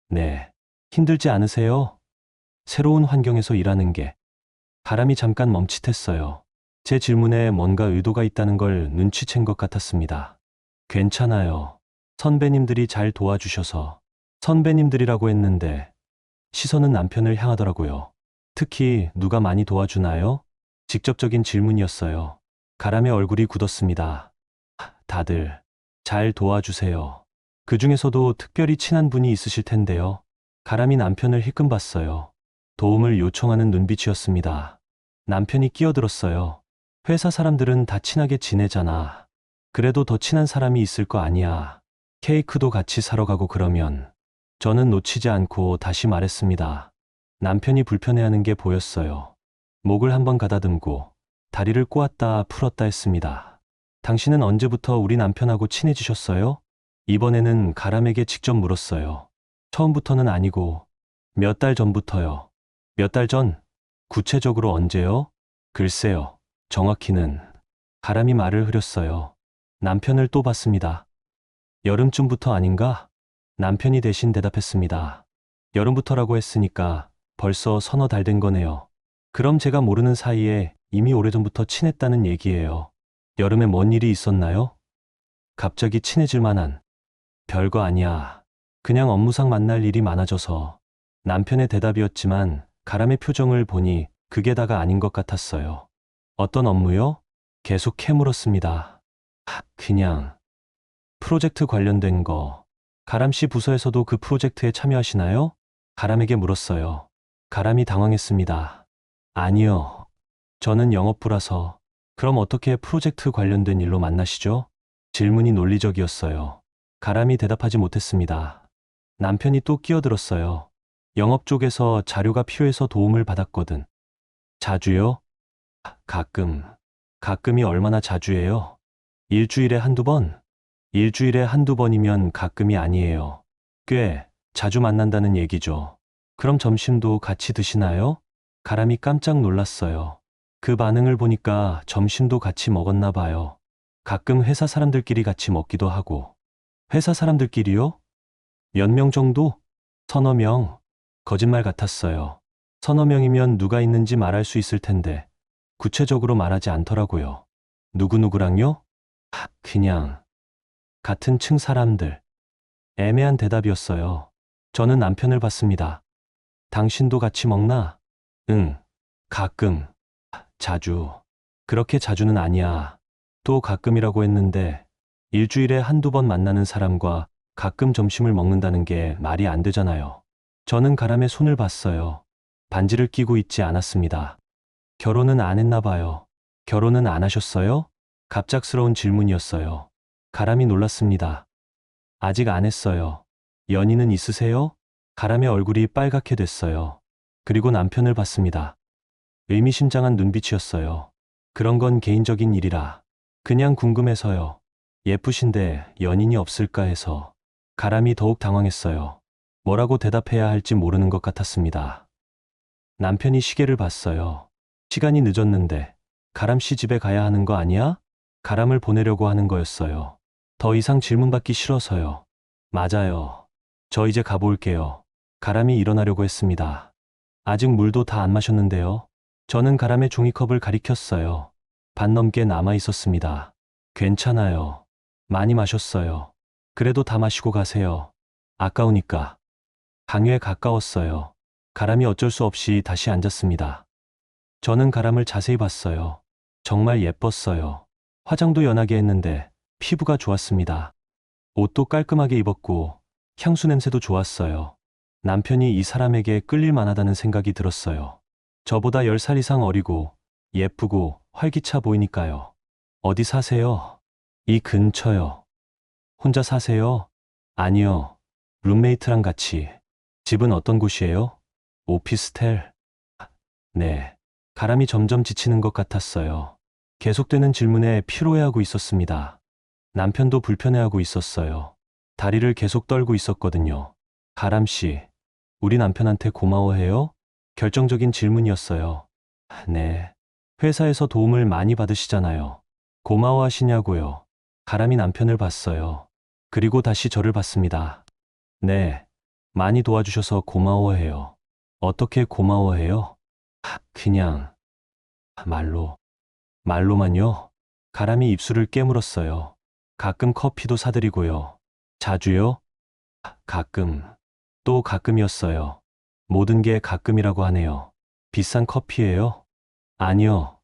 S1: 네. 힘들지 않으세요? 새로운 환경에서 일하는 게. 가람이 잠깐 멈칫했어요. 제 질문에 뭔가 의도가 있다는 걸 눈치챈 것 같았습니다. 괜찮아요. 선배님들이 잘 도와주셔서. 선배님들이라고 했는데 시선은 남편을 향하더라고요. 특히 누가 많이 도와주나요? 직접적인 질문이었어요. 가람의 얼굴이 굳었습니다. 다들 잘 도와주세요. 그 중에서도 특별히 친한 분이 있으실 텐데요. 가람이 남편을 힐끔 봤어요. 도움을 요청하는 눈빛이었습니다. 남편이 끼어들었어요. 회사 사람들은 다 친하게 지내잖아. 그래도 더 친한 사람이 있을 거 아니야. 케이크도 같이 사러 가고 그러면. 저는 놓치지 않고 다시 말했습니다. 남편이 불편해하는 게 보였어요. 목을 한번 가다듬고 다리를 꼬았다 풀었다 했습니다. 당신은 언제부터 우리 남편하고 친해지셨어요? 이번에는 가람에게 직접 물었어요. 처음부터는 아니고 몇 달 전부터요. 몇 달 전? 구체적으로 언제요? 글쎄요. 정확히는. 가람이 말을 흐렸어요. 남편을 또 봤습니다. 여름쯤부터 아닌가? 남편이 대신 대답했습니다. 여름부터라고 했으니까 벌써 서너 달 된 거네요. 그럼 제가 모르는 사이에 이미 오래전부터 친했다는 얘기예요. 여름에 뭔 일이 있었나요? 갑자기 친해질 만한. 별거 아니야. 그냥 업무상 만날 일이 많아져서. 남편의 대답이었지만 가람의 표정을 보니 그게 다가 아닌 것 같았어요. 어떤 업무요? 계속 캐물었습니다. 그냥. 프로젝트 관련된 거. 가람 씨 부서에서도 그 프로젝트에 참여하시나요? 가람에게 물었어요. 가람이 당황했습니다. 아니요. 저는 영업부라서. 그럼 어떻게 프로젝트 관련된 일로 만나시죠? 질문이 논리적이었어요. 가람이 대답하지 못했습니다. 남편이 또 끼어들었어요. 영업 쪽에서 자료가 필요해서 도움을 받았거든. 자주요? 가끔. 가끔이 얼마나 자주예요? 일주일에 한두 번? 일주일에 한두 번이면 가끔이 아니에요. 꽤 자주 만난다는 얘기죠. 그럼 점심도 같이 드시나요? 가람이 깜짝 놀랐어요. 그 반응을 보니까 점심도 같이 먹었나 봐요. 가끔 회사 사람들끼리 같이 먹기도 하고. 회사 사람들끼리요? 몇 명 정도? 서너 명. 거짓말 같았어요. 서너 명이면 누가 있는지 말할 수 있을 텐데 구체적으로 말하지 않더라고요. 누구누구랑요? 그냥 같은 층 사람들. 애매한 대답이었어요. 저는 남편을 봤습니다. 당신도 같이 먹나? 응, 가끔, 자주. 그렇게 자주는 아니야. 또 가끔이라고 했는데 일주일에 한두 번 만나는 사람과 가끔 점심을 먹는다는 게 말이 안 되잖아요. 저는 가람의 손을 봤어요. 반지를 끼고 있지 않았습니다. 결혼은 안 했나 봐요. 결혼은 안 하셨어요? 갑작스러운 질문이었어요. 가람이 놀랐습니다. 아직 안 했어요. 연인은 있으세요? 가람의 얼굴이 빨갛게 됐어요. 그리고 남편을 봤습니다. 의미심장한 눈빛이었어요. 그런 건 개인적인 일이라. 그냥 궁금해서요. 예쁘신데 연인이 없을까 해서. 가람이 더욱 당황했어요. 뭐라고 대답해야 할지 모르는 것 같았습니다. 남편이 시계를 봤어요. 시간이 늦었는데 가람 씨 집에 가야 하는 거 아니야? 가람을 보내려고 하는 거였어요. 더 이상 질문받기 싫어서요. 맞아요. 저 이제 가볼게요. 가람이 일어나려고 했습니다. 아직 물도 다 안 마셨는데요. 저는 가람의 종이컵을 가리켰어요. 반 넘게 남아 있었습니다. 괜찮아요. 많이 마셨어요. 그래도 다 마시고 가세요. 아까우니까. 강요에 가까웠어요. 가람이 어쩔 수 없이 다시 앉았습니다. 저는 가람을 자세히 봤어요. 정말 예뻤어요. 화장도 연하게 했는데 피부가 좋았습니다. 옷도 깔끔하게 입었고 향수 냄새도 좋았어요. 남편이 이 사람에게 끌릴 만하다는 생각이 들었어요. 저보다 10살 이상 어리고 예쁘고 활기차 보이니까요. 어디 사세요? 이 근처요. 혼자 사세요? 아니요. 룸메이트랑 같이. 집은 어떤 곳이에요? 오피스텔? 네. 가람이 점점 지치는 것 같았어요. 계속되는 질문에 피로해하고 있었습니다. 남편도 불편해하고 있었어요. 다리를 계속 떨고 있었거든요. 가람 씨, 우리 남편한테 고마워해요? 결정적인 질문이었어요. 네. 회사에서 도움을 많이 받으시잖아요. 고마워하시냐고요. 가람이 남편을 봤어요. 그리고 다시 저를 봤습니다. 네. 많이 도와주셔서 고마워해요. 어떻게 고마워해요? 그냥 말로. 말로만요? 가람이 입술을 깨물었어요. 가끔 커피도 사드리고요. 자주요? 가끔. 또 가끔이었어요. 모든 게 가끔이라고 하네요. 비싼 커피예요? 아니요.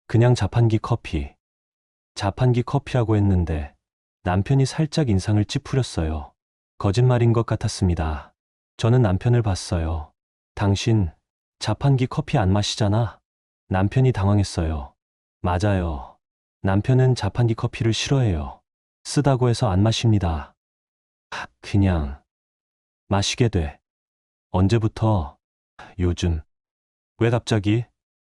S1: 그냥 자판기 커피. 자판기 커피라고 했는데 남편이 살짝 인상을 찌푸렸어요. 거짓말인 것 같았습니다. 저는 남편을 봤어요. 당신 자판기 커피 안 마시잖아? 남편이 당황했어요. 맞아요. 남편은 자판기 커피를 싫어해요. 쓰다고 해서 안 마십니다. 그냥 마시게 돼. 언제부터? 요즘. 왜 갑자기?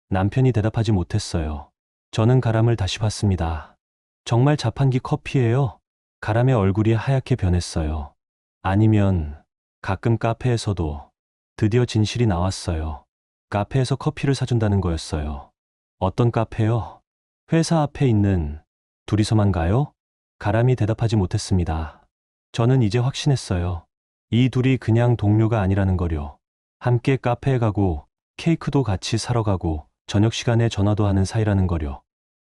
S1: 남편이 대답하지 못했어요. 저는 가람을 다시 봤습니다. 정말 자판기 커피예요? 가람의 얼굴이 하얗게 변했어요. 아니면 가끔 카페에서도. 드디어 진실이 나왔어요. 카페에서 커피를 사준다는 거였어요. 어떤 카페요? 회사 앞에 있는. 둘이서만 가요? 가람이 대답하지 못했습니다. 저는 이제 확신했어요. 이 둘이 그냥 동료가 아니라는 거요. 함께 카페에 가고 케이크도 같이 사러 가고 저녁 시간에 전화도 하는 사이라는 거요.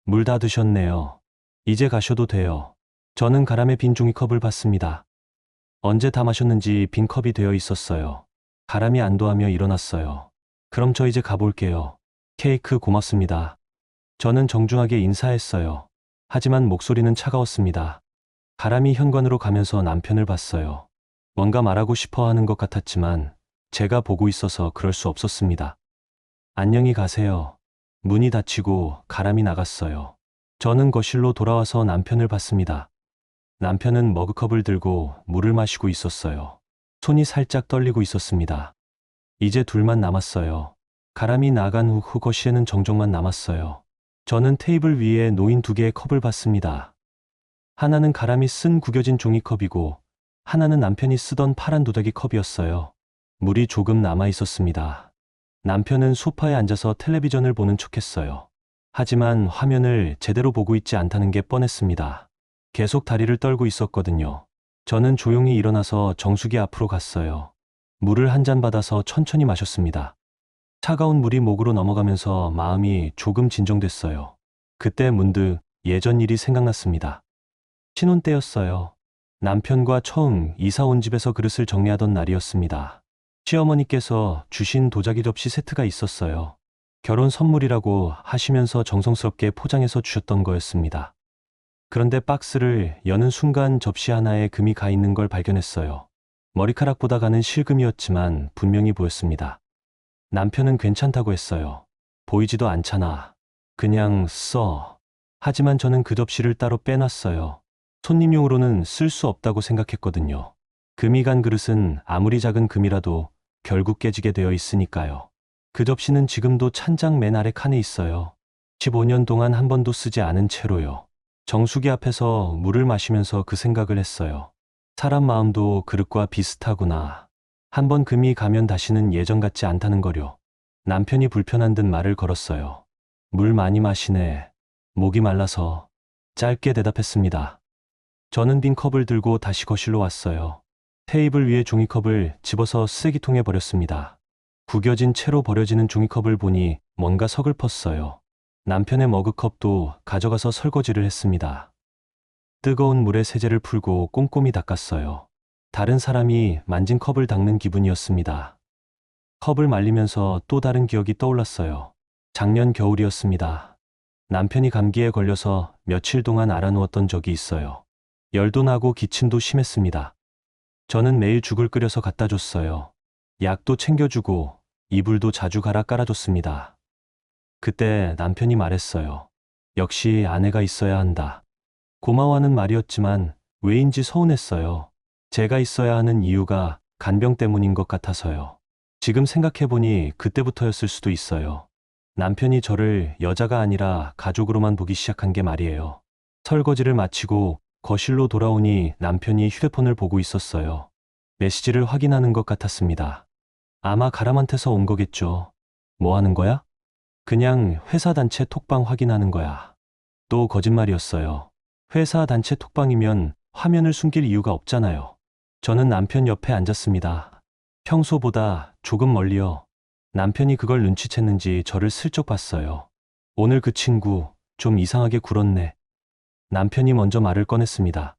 S1: 물 다 드셨네요. 이제 가셔도 돼요. 저는 가람의 빈 종이컵을 봤습니다. 언제 다 마셨는지 빈 컵이 되어 있었어요. 가람이 안도하며 일어났어요. 그럼 저 이제 가볼게요. 케이크 고맙습니다. 저는 정중하게 인사했어요. 하지만 목소리는 차가웠습니다. 가람이 현관으로 가면서 남편을 봤어요. 뭔가 말하고 싶어 하는 것 같았지만 제가 보고 있어서 그럴 수 없었습니다. 안녕히 가세요. 문이 닫히고 가람이 나갔어요. 저는 거실로 돌아와서 남편을 봤습니다. 남편은 머그컵을 들고 물을 마시고 있었어요. 손이 살짝 떨리고 있었습니다. 이제 둘만 남았어요. 가람이 나간 후 거실에는 정적만 남았어요. 저는 테이블 위에 놓인 두 개의 컵을 봤습니다. 하나는 가람이 쓴 구겨진 종이컵이고 하나는 남편이 쓰던 파란 도자기 컵이었어요. 물이 조금 남아 있었습니다. 남편은 소파에 앉아서 텔레비전을 보는 척했어요. 하지만 화면을 제대로 보고 있지 않다는 게 뻔했습니다. 계속 다리를 떨고 있었거든요. 저는 조용히 일어나서 정수기 앞으로 갔어요. 물을 한 잔 받아서 천천히 마셨습니다. 차가운 물이 목으로 넘어가면서 마음이 조금 진정됐어요. 그때 문득 예전 일이 생각났습니다. 신혼 때였어요. 남편과 처음 이사 온 집에서 그릇을 정리하던 날이었습니다. 시어머니께서 주신 도자기 접시 세트가 있었어요. 결혼 선물이라고 하시면서 정성스럽게 포장해서 주셨던 거였습니다. 그런데 박스를 여는 순간 접시 하나에 금이 가 있는 걸 발견했어요. 머리카락보다 가는 실금이었지만 분명히 보였습니다. 남편은 괜찮다고 했어요. 보이지도 않잖아. 그냥 써. 하지만 저는 그 접시를 따로 빼놨어요. 손님용으로는 쓸 수 없다고 생각했거든요. 금이 간 그릇은 아무리 작은 금이라도 결국 깨지게 되어 있으니까요. 그 접시는 지금도 찬장 맨 아래 칸에 있어요. 15년 동안 한 번도 쓰지 않은 채로요. 정수기 앞에서 물을 마시면서 그 생각을 했어요. 사람 마음도 그릇과 비슷하구나. 한 번 금이 가면 다시는 예전 같지 않다는 거요. 남편이 불편한 듯 말을 걸었어요. 물 많이 마시네. 목이 말라서. 짧게 대답했습니다. 저는 빈 컵을 들고 다시 거실로 왔어요. 테이블 위에 종이컵을 집어서 쓰레기통에 버렸습니다. 구겨진 채로 버려지는 종이컵을 보니 뭔가 서글펐어요. 남편의 머그컵도 가져가서 설거지를 했습니다. 뜨거운 물에 세제를 풀고 꼼꼼히 닦았어요. 다른 사람이 만진 컵을 닦는 기분이었습니다. 컵을 말리면서 또 다른 기억이 떠올랐어요. 작년 겨울이었습니다. 남편이 감기에 걸려서 며칠 동안 알아누웠던 적이 있어요. 열도 나고 기침도 심했습니다. 저는 매일 죽을 끓여서 갖다 줬어요. 약도 챙겨주고 이불도 자주 갈아 깔아줬습니다. 그때 남편이 말했어요. 역시 아내가 있어야 한다. 고마워하는 말이었지만 왜인지 서운했어요. 제가 있어야 하는 이유가 간병 때문인 것 같아서요. 지금 생각해보니 그때부터였을 수도 있어요. 남편이 저를 여자가 아니라 가족으로만 보기 시작한 게 말이에요. 설거지를 마치고 거실로 돌아오니 남편이 휴대폰을 보고 있었어요. 메시지를 확인하는 것 같았습니다. 아마 가람한테서 온 거겠죠. 뭐 하는 거야? 그냥 회사 단체 톡방 확인하는 거야. 또 거짓말이었어요. 회사 단체 톡방이면 화면을 숨길 이유가 없잖아요. 저는 남편 옆에 앉았습니다. 평소보다 조금 멀리요. 남편이 그걸 눈치챘는지 저를 슬쩍 봤어요. 오늘 그 친구 좀 이상하게 굴었네. 남편이 먼저 말을 꺼냈습니다.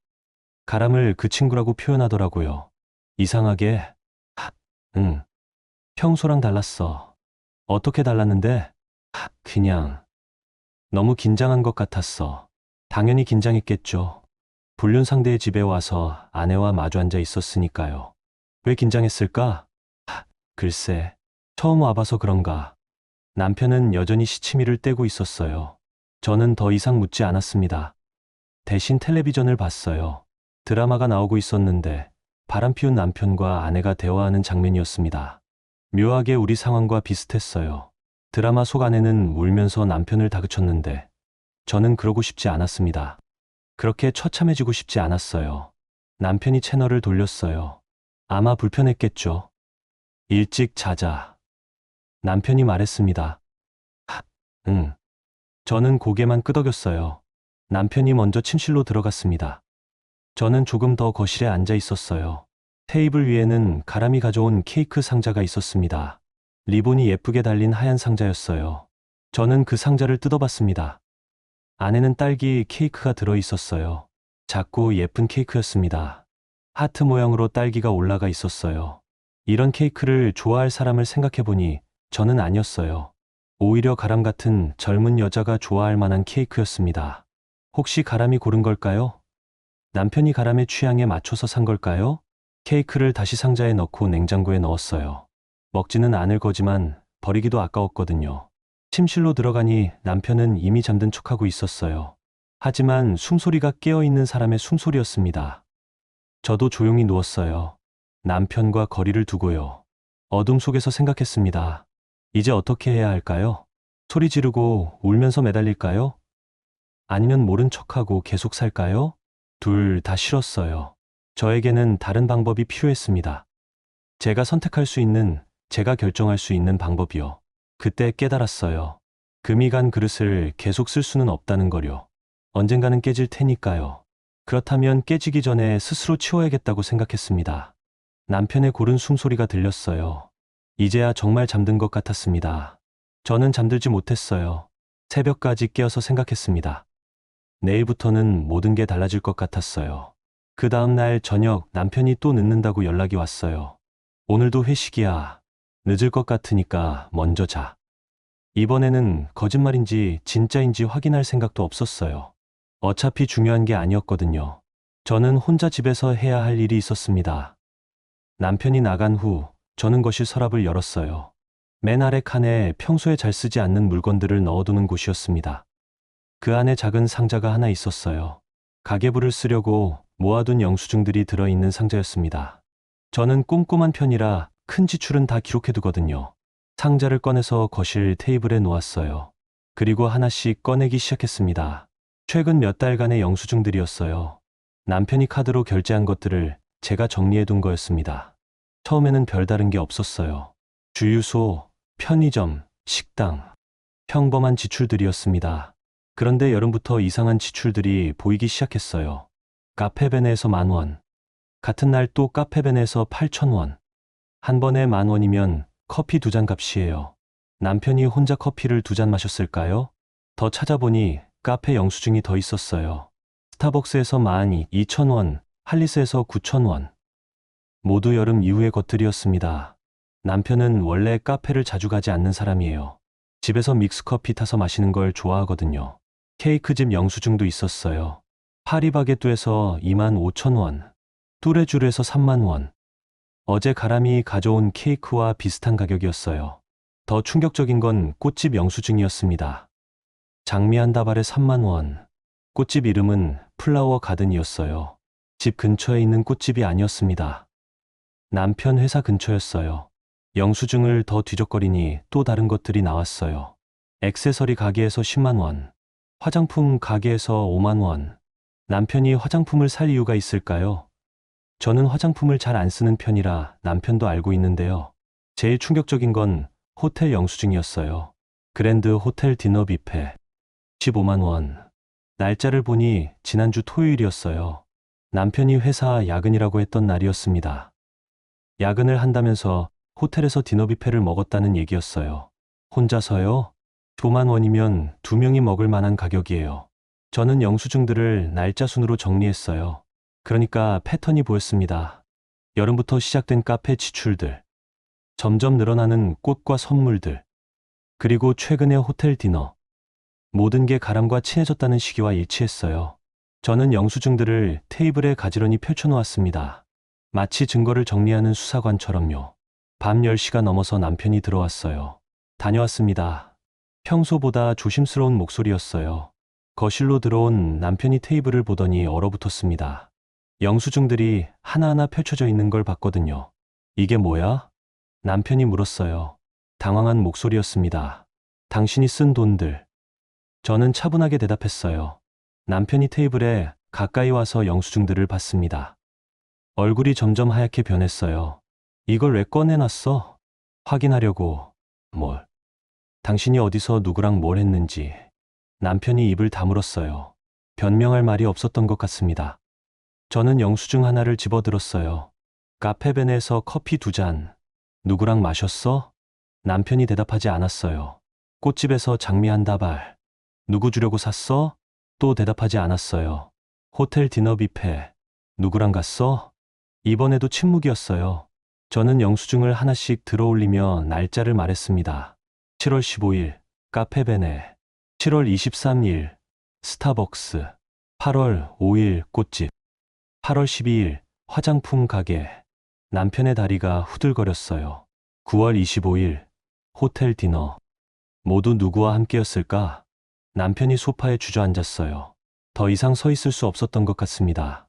S1: 가람을 그 친구라고 표현하더라고요. 이상하게? 응. 평소랑 달랐어. 어떻게 달랐는데? 그냥. 너무 긴장한 것 같았어. 당연히 긴장했겠죠. 불륜 상대의 집에 와서 아내와 마주 앉아 있었으니까요. 왜 긴장했을까? 글쎄, 처음 와봐서 그런가. 남편은 여전히 시치미를 떼고 있었어요. 저는 더 이상 묻지 않았습니다. 대신 텔레비전을 봤어요. 드라마가 나오고 있었는데 바람 피운 남편과 아내가 대화하는 장면이었습니다. 묘하게 우리 상황과 비슷했어요. 드라마 속 아내는 울면서 남편을 다그쳤는데 저는 그러고 싶지 않았습니다. 그렇게 처참해지고 싶지 않았어요. 남편이 채널을 돌렸어요. 아마 불편했겠죠. 일찍 자자. 남편이 말했습니다. 응. 저는 고개만 끄덕였어요. 남편이 먼저 침실로 들어갔습니다. 저는 조금 더 거실에 앉아 있었어요. 테이블 위에는 가람이 가져온 케이크 상자가 있었습니다. 리본이 예쁘게 달린 하얀 상자였어요. 저는 그 상자를 뜯어봤습니다. 안에는 딸기 케이크가 들어 있었어요. 작고 예쁜 케이크였습니다. 하트 모양으로 딸기가 올라가 있었어요. 이런 케이크를 좋아할 사람을 생각해보니 저는 아니었어요. 오히려 가람 같은 젊은 여자가 좋아할 만한 케이크였습니다. 혹시 가람이 고른 걸까요? 남편이 가람의 취향에 맞춰서 산 걸까요? 케이크를 다시 상자에 넣고 냉장고에 넣었어요. 먹지는 않을 거지만 버리기도 아까웠거든요. 침실로 들어가니 남편은 이미 잠든 척하고 있었어요. 하지만 숨소리가 깨어있는 사람의 숨소리였습니다. 저도 조용히 누웠어요. 남편과 거리를 두고요. 어둠 속에서 생각했습니다. 이제 어떻게 해야 할까요? 소리 지르고 울면서 매달릴까요? 아니면 모른 척하고 계속 살까요? 둘 다 싫었어요. 저에게는 다른 방법이 필요했습니다. 제가 선택할 수 있는, 제가 결정할 수 있는 방법이요. 그때 깨달았어요. 금이 간 그릇을 계속 쓸 수는 없다는 거요. 언젠가는 깨질 테니까요. 그렇다면 깨지기 전에 스스로 치워야겠다고 생각했습니다. 남편의 고른 숨소리가 들렸어요. 이제야 정말 잠든 것 같았습니다. 저는 잠들지 못했어요. 새벽까지 깨어서 생각했습니다. 내일부터는 모든 게 달라질 것 같았어요. 그 다음날 저녁 남편이 또 늦는다고 연락이 왔어요. 오늘도 회식이야. 늦을 것 같으니까 먼저 자. 이번에는 거짓말인지 진짜인지 확인할 생각도 없었어요. 어차피 중요한 게 아니었거든요. 저는 혼자 집에서 해야 할 일이 있었습니다. 남편이 나간 후 저는 거실 서랍을 열었어요. 맨 아래 칸에 평소에 잘 쓰지 않는 물건들을 넣어두는 곳이었습니다. 그 안에 작은 상자가 하나 있었어요. 가계부를 쓰려고 모아둔 영수증들이 들어있는 상자였습니다. 저는 꼼꼼한 편이라 큰 지출은 다 기록해두거든요. 상자를 꺼내서 거실 테이블에 놓았어요. 그리고 하나씩 꺼내기 시작했습니다. 최근 몇 달간의 영수증들이었어요. 남편이 카드로 결제한 것들을 제가 정리해둔 거였습니다. 처음에는 별다른 게 없었어요. 주유소, 편의점, 식당, 평범한 지출들이었습니다. 그런데 여름부터 이상한 지출들이 보이기 시작했어요. 카페벤에서 10,000원, 같은 날 또 카페벤에서 8,000원. 한 번에 10,000원이면 커피 2잔 값이에요. 남편이 혼자 커피를 2잔 마셨을까요? 더 찾아보니 카페 영수증이 더 있었어요. 스타벅스에서 12,000원, 할리스에서 9,000원. 모두 여름 이후의 것들이었습니다. 남편은 원래 카페를 자주 가지 않는 사람이에요. 집에서 믹스커피 타서 마시는 걸 좋아하거든요. 케이크집 영수증도 있었어요. 파리바게뜨에서 25,000원, 뚜레쥬르에서 30,000원. 어제 가람이 가져온 케이크와 비슷한 가격이었어요. 더 충격적인 건 꽃집 영수증이었습니다. 장미 한 다발에 30,000원. 꽃집 이름은 플라워 가든이었어요. 집 근처에 있는 꽃집이 아니었습니다. 남편 회사 근처였어요. 영수증을 더 뒤적거리니 또 다른 것들이 나왔어요. 액세서리 가게에서 100,000원, 화장품 가게에서 50,000원. 남편이 화장품을 살 이유가 있을까요? 저는 화장품을 잘 안 쓰는 편이라 남편도 알고 있는데요. 제일 충격적인 건 호텔 영수증이었어요. 그랜드 호텔 디너 뷔페 15만원. 날짜를 보니 지난주 토요일이었어요. 남편이 회사 야근이라고 했던 날이었습니다. 야근을 한다면서 호텔에서 디너 뷔페를 먹었다는 얘기였어요. 혼자서요? 5만원이면 2명이 먹을 만한 가격이에요. 저는 영수증들을 날짜 순으로 정리했어요. 그러니까 패턴이 보였습니다. 여름부터 시작된 카페 지출들, 점점 늘어나는 꽃과 선물들, 그리고 최근의 호텔 디너. 모든 게 가람과 친해졌다는 시기와 일치했어요. 저는 영수증들을 테이블에 가지런히 펼쳐놓았습니다. 마치 증거를 정리하는 수사관처럼요. 밤 10시가 넘어서 남편이 들어왔어요. 다녀왔습니다. 평소보다 조심스러운 목소리였어요. 거실로 들어온 남편이 테이블을 보더니 얼어붙었습니다. 영수증들이 하나하나 펼쳐져 있는 걸 봤거든요. 이게 뭐야? 남편이 물었어요. 당황한 목소리였습니다. 당신이 쓴 돈들. 저는 차분하게 대답했어요. 남편이 테이블에 가까이 와서 영수증들을 봤습니다. 얼굴이 점점 하얗게 변했어요. 이걸 왜 꺼내놨어? 확인하려고. 뭘? 당신이 어디서 누구랑 뭘 했는지. 남편이 입을 다물었어요. 변명할 말이 없었던 것 같습니다. 저는 영수증 하나를 집어들었어요. 카페벤에서 커피 2잔. 누구랑 마셨어? 남편이 대답하지 않았어요. 꽃집에서 장미 한 다발. 누구 주려고 샀어? 또 대답하지 않았어요. 호텔 디너 뷔페. 누구랑 갔어? 이번에도 침묵이었어요. 저는 영수증을 하나씩 들어올리며 날짜를 말했습니다. 7월 15일, 카페베네. 7월 23일, 스타벅스. 8월 5일, 꽃집. 8월 12일, 화장품 가게. 남편의 다리가 후들거렸어요. 9월 25일, 호텔 디너. 모두 누구와 함께였을까? 남편이 소파에 주저앉았어요. 더 이상 서 있을 수 없었던 것 같습니다.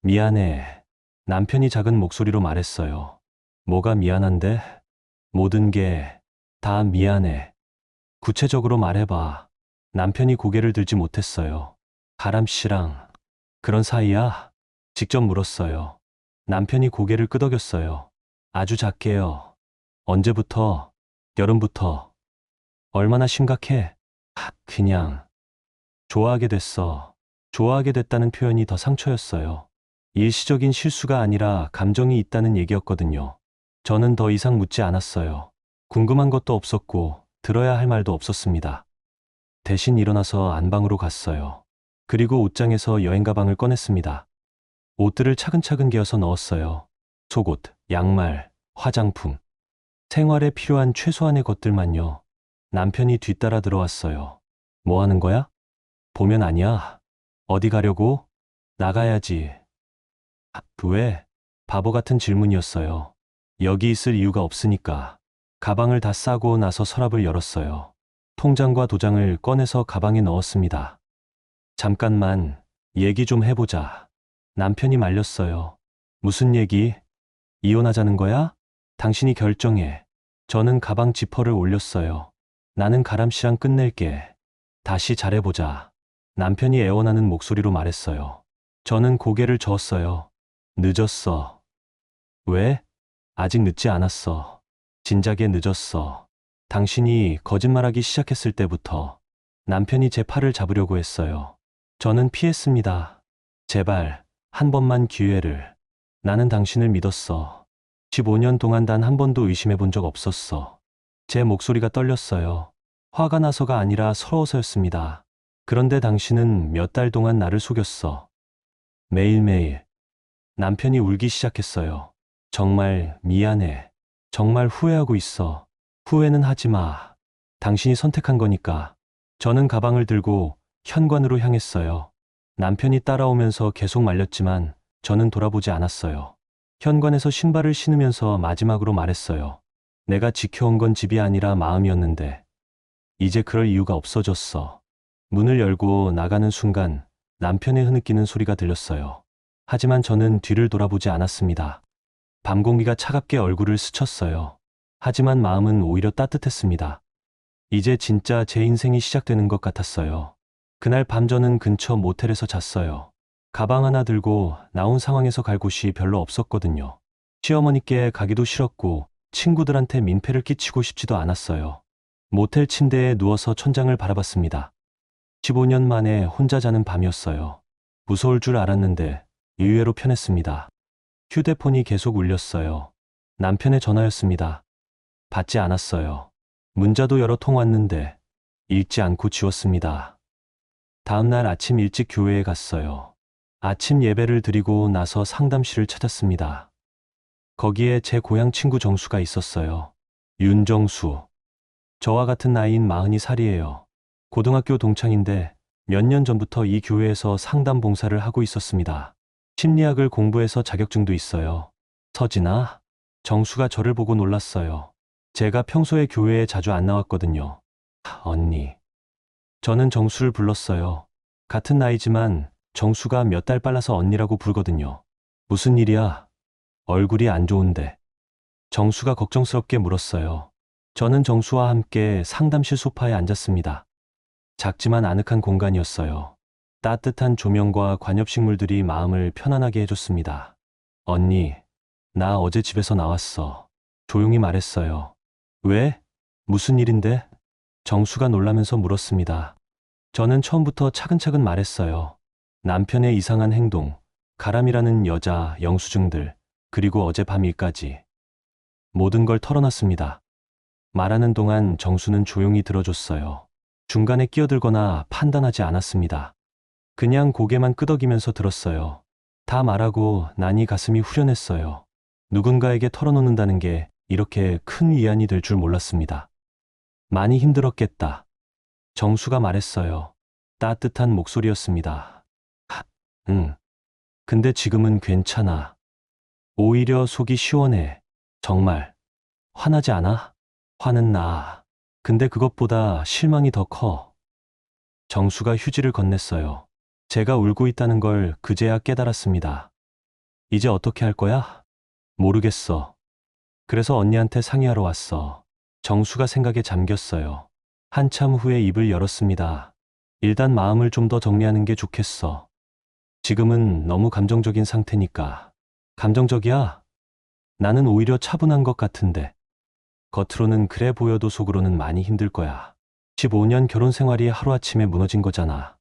S1: 미안해. 남편이 작은 목소리로 말했어요. 뭐가 미안한데? 모든 게 다 미안해. 구체적으로 말해봐. 남편이 고개를 들지 못했어요. 가람 씨랑 그런 사이야? 직접 물었어요. 남편이 고개를 끄덕였어요. 아주 작게요. 언제부터? 여름부터. 얼마나 심각해? 그냥 좋아하게 됐어. 좋아하게 됐다는 표현이 더 상처였어요. 일시적인 실수가 아니라 감정이 있다는 얘기였거든요. 저는 더 이상 묻지 않았어요. 궁금한 것도 없었고 들어야 할 말도 없었습니다. 대신 일어나서 안방으로 갔어요. 그리고 옷장에서 여행 가방을 꺼냈습니다. 옷들을 차근차근 개어서 넣었어요. 속옷, 양말, 화장품. 생활에 필요한 최소한의 것들만요. 남편이 뒤따라 들어왔어요. 뭐 하는 거야? 보면 아니야. 어디 가려고? 나가야지. 왜? 바보 같은 질문이었어요. 여기 있을 이유가 없으니까. 가방을 다 싸고 나서 서랍을 열었어요. 통장과 도장을 꺼내서 가방에 넣었습니다. 잠깐만, 얘기 좀 해보자. 남편이 말렸어요. 무슨 얘기? 이혼하자는 거야? 당신이 결정해. 저는 가방 지퍼를 올렸어요. 나는 가람 씨랑 끝낼게. 다시 잘해보자. 남편이 애원하는 목소리로 말했어요. 저는 고개를 저었어요. 늦었어. 왜? 아직 늦지 않았어. 진작에 늦었어. 당신이 거짓말하기 시작했을 때부터 남편이 제 팔을 잡으려고 했어요. 저는 피했습니다. 제발, 한 번만 기회를. 나는 당신을 믿었어. 15년 동안 단 한 번도 의심해 본 적 없었어. 제 목소리가 떨렸어요. 화가 나서가 아니라 서러워서였습니다. 그런데 당신은 몇 달 동안 나를 속였어. 매일매일. 남편이 울기 시작했어요. 정말 미안해. 정말 후회하고 있어. 후회는 하지 마. 당신이 선택한 거니까. 저는 가방을 들고 현관으로 향했어요. 남편이 따라오면서 계속 말렸지만 저는 돌아보지 않았어요. 현관에서 신발을 신으면서 마지막으로 말했어요. 내가 지켜온 건 집이 아니라 마음이었는데 이제 그럴 이유가 없어졌어. 문을 열고 나가는 순간 남편의 흐느끼는 소리가 들렸어요. 하지만 저는 뒤를 돌아보지 않았습니다. 밤 공기가 차갑게 얼굴을 스쳤어요. 하지만 마음은 오히려 따뜻했습니다. 이제 진짜 제 인생이 시작되는 것 같았어요. 그날 밤 저는 근처 모텔에서 잤어요. 가방 하나 들고 나온 상황에서 갈 곳이 별로 없었거든요. 시어머니께 가기도 싫었고 친구들한테 민폐를 끼치고 싶지도 않았어요. 모텔 침대에 누워서 천장을 바라봤습니다. 15년 만에 혼자 자는 밤이었어요. 무서울 줄 알았는데 의외로 편했습니다. 휴대폰이 계속 울렸어요. 남편의 전화였습니다. 받지 않았어요. 문자도 여러 통 왔는데 읽지 않고 지웠습니다. 다음날 아침 일찍 교회에 갔어요. 아침 예배를 드리고 나서 상담실을 찾았습니다. 거기에 제 고향 친구 정수가 있었어요. 윤정수. 저와 같은 나이인 40살이에요. 고등학교 동창인데 몇 년 전부터 이 교회에서 상담 봉사를 하고 있었습니다. 심리학을 공부해서 자격증도 있어요. 서진아? 정수가 저를 보고 놀랐어요. 제가 평소에 교회에 자주 안 나왔거든요. 언니. 저는 정수를 불렀어요. 같은 나이지만 정수가 몇 달 빨라서 언니라고 부르거든요. 무슨 일이야? 얼굴이 안 좋은데. 정수가 걱정스럽게 물었어요. 저는 정수와 함께 상담실 소파에 앉았습니다. 작지만 아늑한 공간이었어요. 따뜻한 조명과 관엽식물들이 마음을 편안하게 해줬습니다. 언니, 나 어제 집에서 나왔어. 조용히 말했어요. 왜? 무슨 일인데? 정수가 놀라면서 물었습니다. 저는 처음부터 차근차근 말했어요. 남편의 이상한 행동, 가람이라는 여자, 영수증들, 그리고 어젯밤 일까지. 모든 걸 털어놨습니다. 말하는 동안 정수는 조용히 들어줬어요. 중간에 끼어들거나 판단하지 않았습니다. 그냥 고개만 끄덕이면서 들었어요. 다 말하고 나니 가슴이 후련했어요. 누군가에게 털어놓는다는 게 이렇게 큰 위안이 될 줄 몰랐습니다. 많이 힘들었겠다. 정수가 말했어요. 따뜻한 목소리였습니다. 응. 근데 지금은 괜찮아. 오히려 속이 시원해. 정말. 화나지 않아? 화는 나. 근데 그것보다 실망이 더 커. 정수가 휴지를 건넸어요. 제가 울고 있다는 걸 그제야 깨달았습니다. 이제 어떻게 할 거야? 모르겠어. 그래서 언니한테 상의하러 왔어. 정수가 생각에 잠겼어요. 한참 후에 입을 열었습니다. 일단 마음을 좀 더 정리하는 게 좋겠어. 지금은 너무 감정적인 상태니까. 감정적이야? 나는 오히려 차분한 것 같은데. 겉으로는 그래 보여도 속으로는 많이 힘들 거야. 15년 결혼 생활이 하루아침에 무너진 거잖아.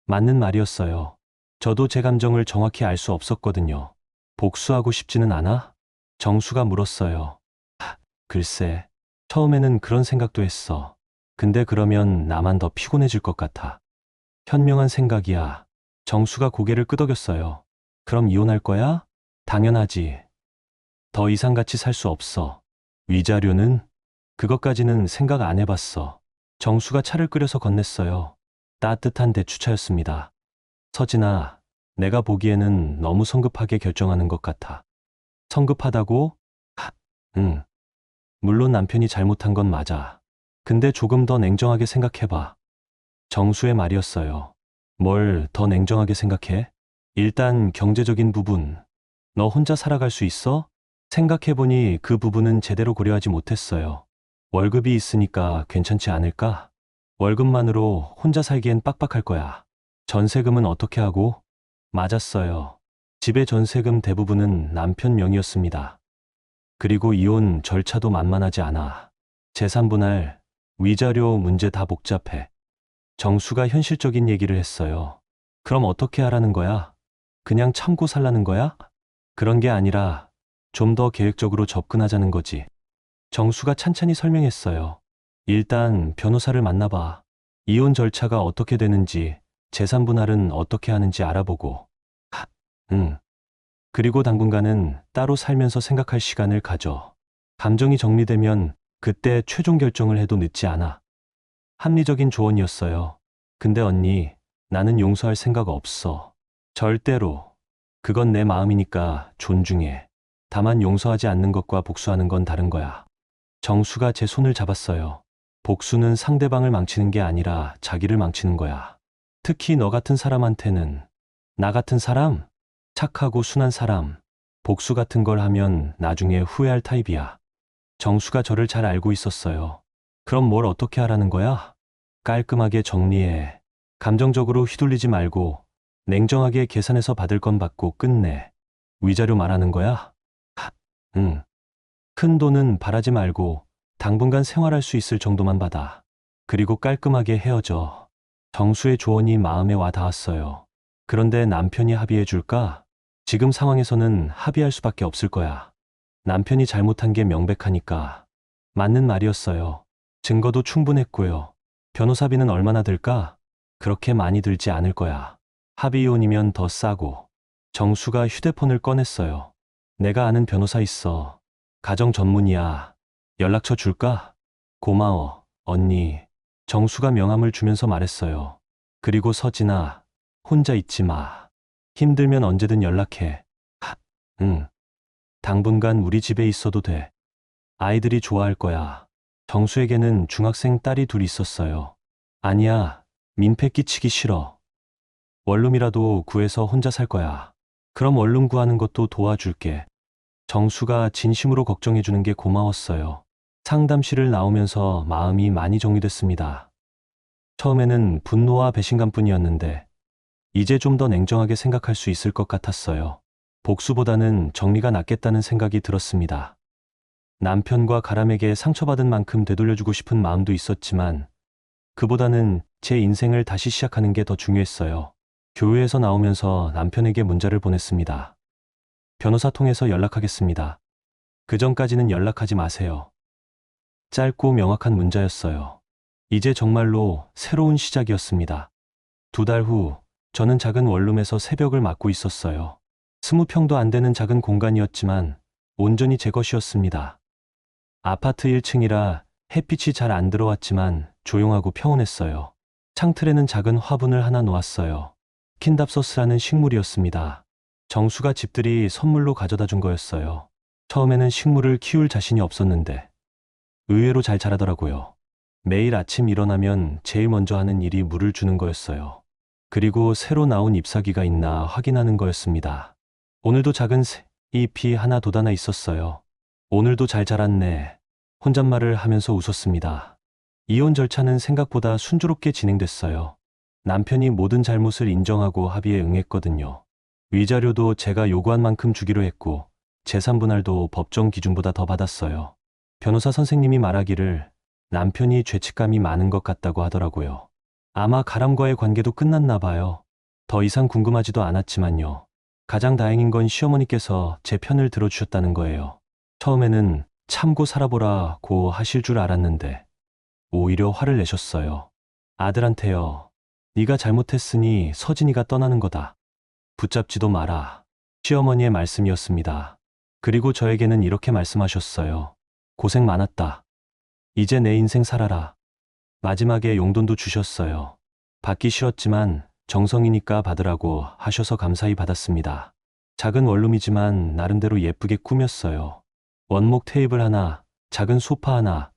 S1: 맞는 말이었어요. 저도 제 감정을 정확히 알 수 없었거든요. 복수하고 싶지는 않아? 정수가 물었어요. 글쎄, 처음에는 그런 생각도 했어. 근데 그러면 나만 더 피곤해질 것 같아. 현명한 생각이야. 정수가 고개를 끄덕였어요. 그럼 이혼할 거야? 당연하지. 더 이상 같이 살 수 없어. 위자료는? 그것까지는 생각 안 해봤어. 정수가 차를 끓여서 건넸어요. 따뜻한 대추차였습니다. 서진아, 내가 보기에는 너무 성급하게 결정하는 것 같아. 성급하다고? 응. 물론 남편이 잘못한 건 맞아. 근데 조금 더 냉정하게 생각해봐. 정수의 말이었어요. 뭘 더 냉정하게 생각해? 일단 경제적인 부분. 너 혼자 살아갈 수 있어? 생각해보니 그 부분은 제대로 고려하지 못했어요. 월급이 있으니까 괜찮지 않을까? 월급만으로 혼자 살기엔 빡빡할 거야. 전세금은 어떻게 하고? 맞았어요. 집의 전세금 대부분은 남편 명의였습니다. 그리고 이혼 절차도 만만하지 않아. 재산 분할, 위자료 문제 다 복잡해. 정수가 현실적인 얘기를 했어요. 그럼 어떻게 하라는 거야? 그냥 참고 살라는 거야? 그런 게 아니라 좀 더 계획적으로 접근하자는 거지. 정수가 찬찬히 설명했어요. 일단 변호사를 만나봐. 이혼 절차가 어떻게 되는지, 재산 분할은 어떻게 하는지 알아보고. 응. 그리고 당분간은 따로 살면서 생각할 시간을 가져. 감정이 정리되면 그때 최종 결정을 해도 늦지 않아. 합리적인 조언이었어요. 근데 언니, 나는 용서할 생각 없어. 절대로. 그건 내 마음이니까 존중해. 다만 용서하지 않는 것과 복수하는 건 다른 거야. 정수가 제 손을 잡았어요. 복수는 상대방을 망치는 게 아니라 자기를 망치는 거야. 특히 너 같은 사람한테는. 나 같은 사람? 착하고 순한 사람. 복수 같은 걸 하면 나중에 후회할 타입이야. 정수가 저를 잘 알고 있었어요. 그럼 뭘 어떻게 하라는 거야? 깔끔하게 정리해. 감정적으로 휘둘리지 말고 냉정하게 계산해서 받을 건 받고 끝내. 위자료 말하는 거야? 응. 큰 돈은 바라지 말고 당분간 생활할 수 있을 정도만 받아. 그리고 깔끔하게 헤어져. 정수의 조언이 마음에 와 닿았어요. 그런데 남편이 합의해 줄까? 지금 상황에서는 합의할 수밖에 없을 거야. 남편이 잘못한 게 명백하니까. 맞는 말이었어요. 증거도 충분했고요. 변호사비는 얼마나 들까? 그렇게 많이 들지 않을 거야. 합의이혼이면 더 싸고. 정수가 휴대폰을 꺼냈어요. 내가 아는 변호사 있어. 가정 전문이야. 연락처 줄까? 고마워, 언니. 정수가 명함을 주면서 말했어요. 그리고 서진아, 혼자 있지 마. 힘들면 언제든 연락해. 응. 당분간 우리 집에 있어도 돼. 아이들이 좋아할 거야. 정수에게는 중학생 딸이 둘 있었어요. 아니야, 민폐 끼치기 싫어. 원룸이라도 구해서 혼자 살 거야. 그럼 원룸 구하는 것도 도와줄게. 정수가 진심으로 걱정해주는 게 고마웠어요. 상담실을 나오면서 마음이 많이 정리됐습니다. 처음에는 분노와 배신감뿐이었는데, 이제 좀 더 냉정하게 생각할 수 있을 것 같았어요. 복수보다는 정리가 낫겠다는 생각이 들었습니다. 남편과 가람에게 상처받은 만큼 되돌려주고 싶은 마음도 있었지만, 그보다는 제 인생을 다시 시작하는 게 더 중요했어요. 교회에서 나오면서 남편에게 문자를 보냈습니다. 변호사 통해서 연락하겠습니다. 그 전까지는 연락하지 마세요. 짧고 명확한 문자였어요. 이제 정말로 새로운 시작이었습니다. 2달 후, 저는 작은 원룸에서 새벽을 맞고 있었어요. 20평도 안 되는 작은 공간이었지만 온전히 제 것이었습니다. 아파트 1층이라 햇빛이 잘 안 들어왔지만 조용하고 평온했어요. 창틀에는 작은 화분을 하나 놓았어요. 킨답소스라는 식물이었습니다. 정수가 집들이 선물로 가져다 준 거였어요. 처음에는 식물을 키울 자신이 없었는데 의외로 잘 자라더라고요. 매일 아침 일어나면 제일 먼저 하는 일이 물을 주는 거였어요. 그리고 새로 나온 잎사귀가 있나 확인하는 거였습니다. 오늘도 작은 잎이 하나 돋아나 있었어요. 오늘도 잘 자랐네. 혼잣말을 하면서 웃었습니다. 이혼 절차는 생각보다 순조롭게 진행됐어요. 남편이 모든 잘못을 인정하고 합의에 응했거든요. 위자료도 제가 요구한 만큼 주기로 했고, 재산 분할도 법정 기준보다 더 받았어요. 변호사 선생님이 말하기를 남편이 죄책감이 많은 것 같다고 하더라고요. 아마 가람과의 관계도 끝났나 봐요. 더 이상 궁금하지도 않았지만요. 가장 다행인 건 시어머니께서 제 편을 들어주셨다는 거예요. 처음에는 참고 살아보라고 하실 줄 알았는데 오히려 화를 내셨어요. 아들한테요. 네가 잘못했으니 서진이가 떠나는 거다. 붙잡지도 마라. 시어머니의 말씀이었습니다. 그리고 저에게는 이렇게 말씀하셨어요. 고생 많았다. 이제 내 인생 살아라. 마지막에 용돈도 주셨어요. 받기 싫었지만 정성이니까 받으라고 하셔서 감사히 받았습니다. 작은 원룸이지만 나름대로 예쁘게 꾸몄어요. 원목 테이블 하나, 작은 소파 하나,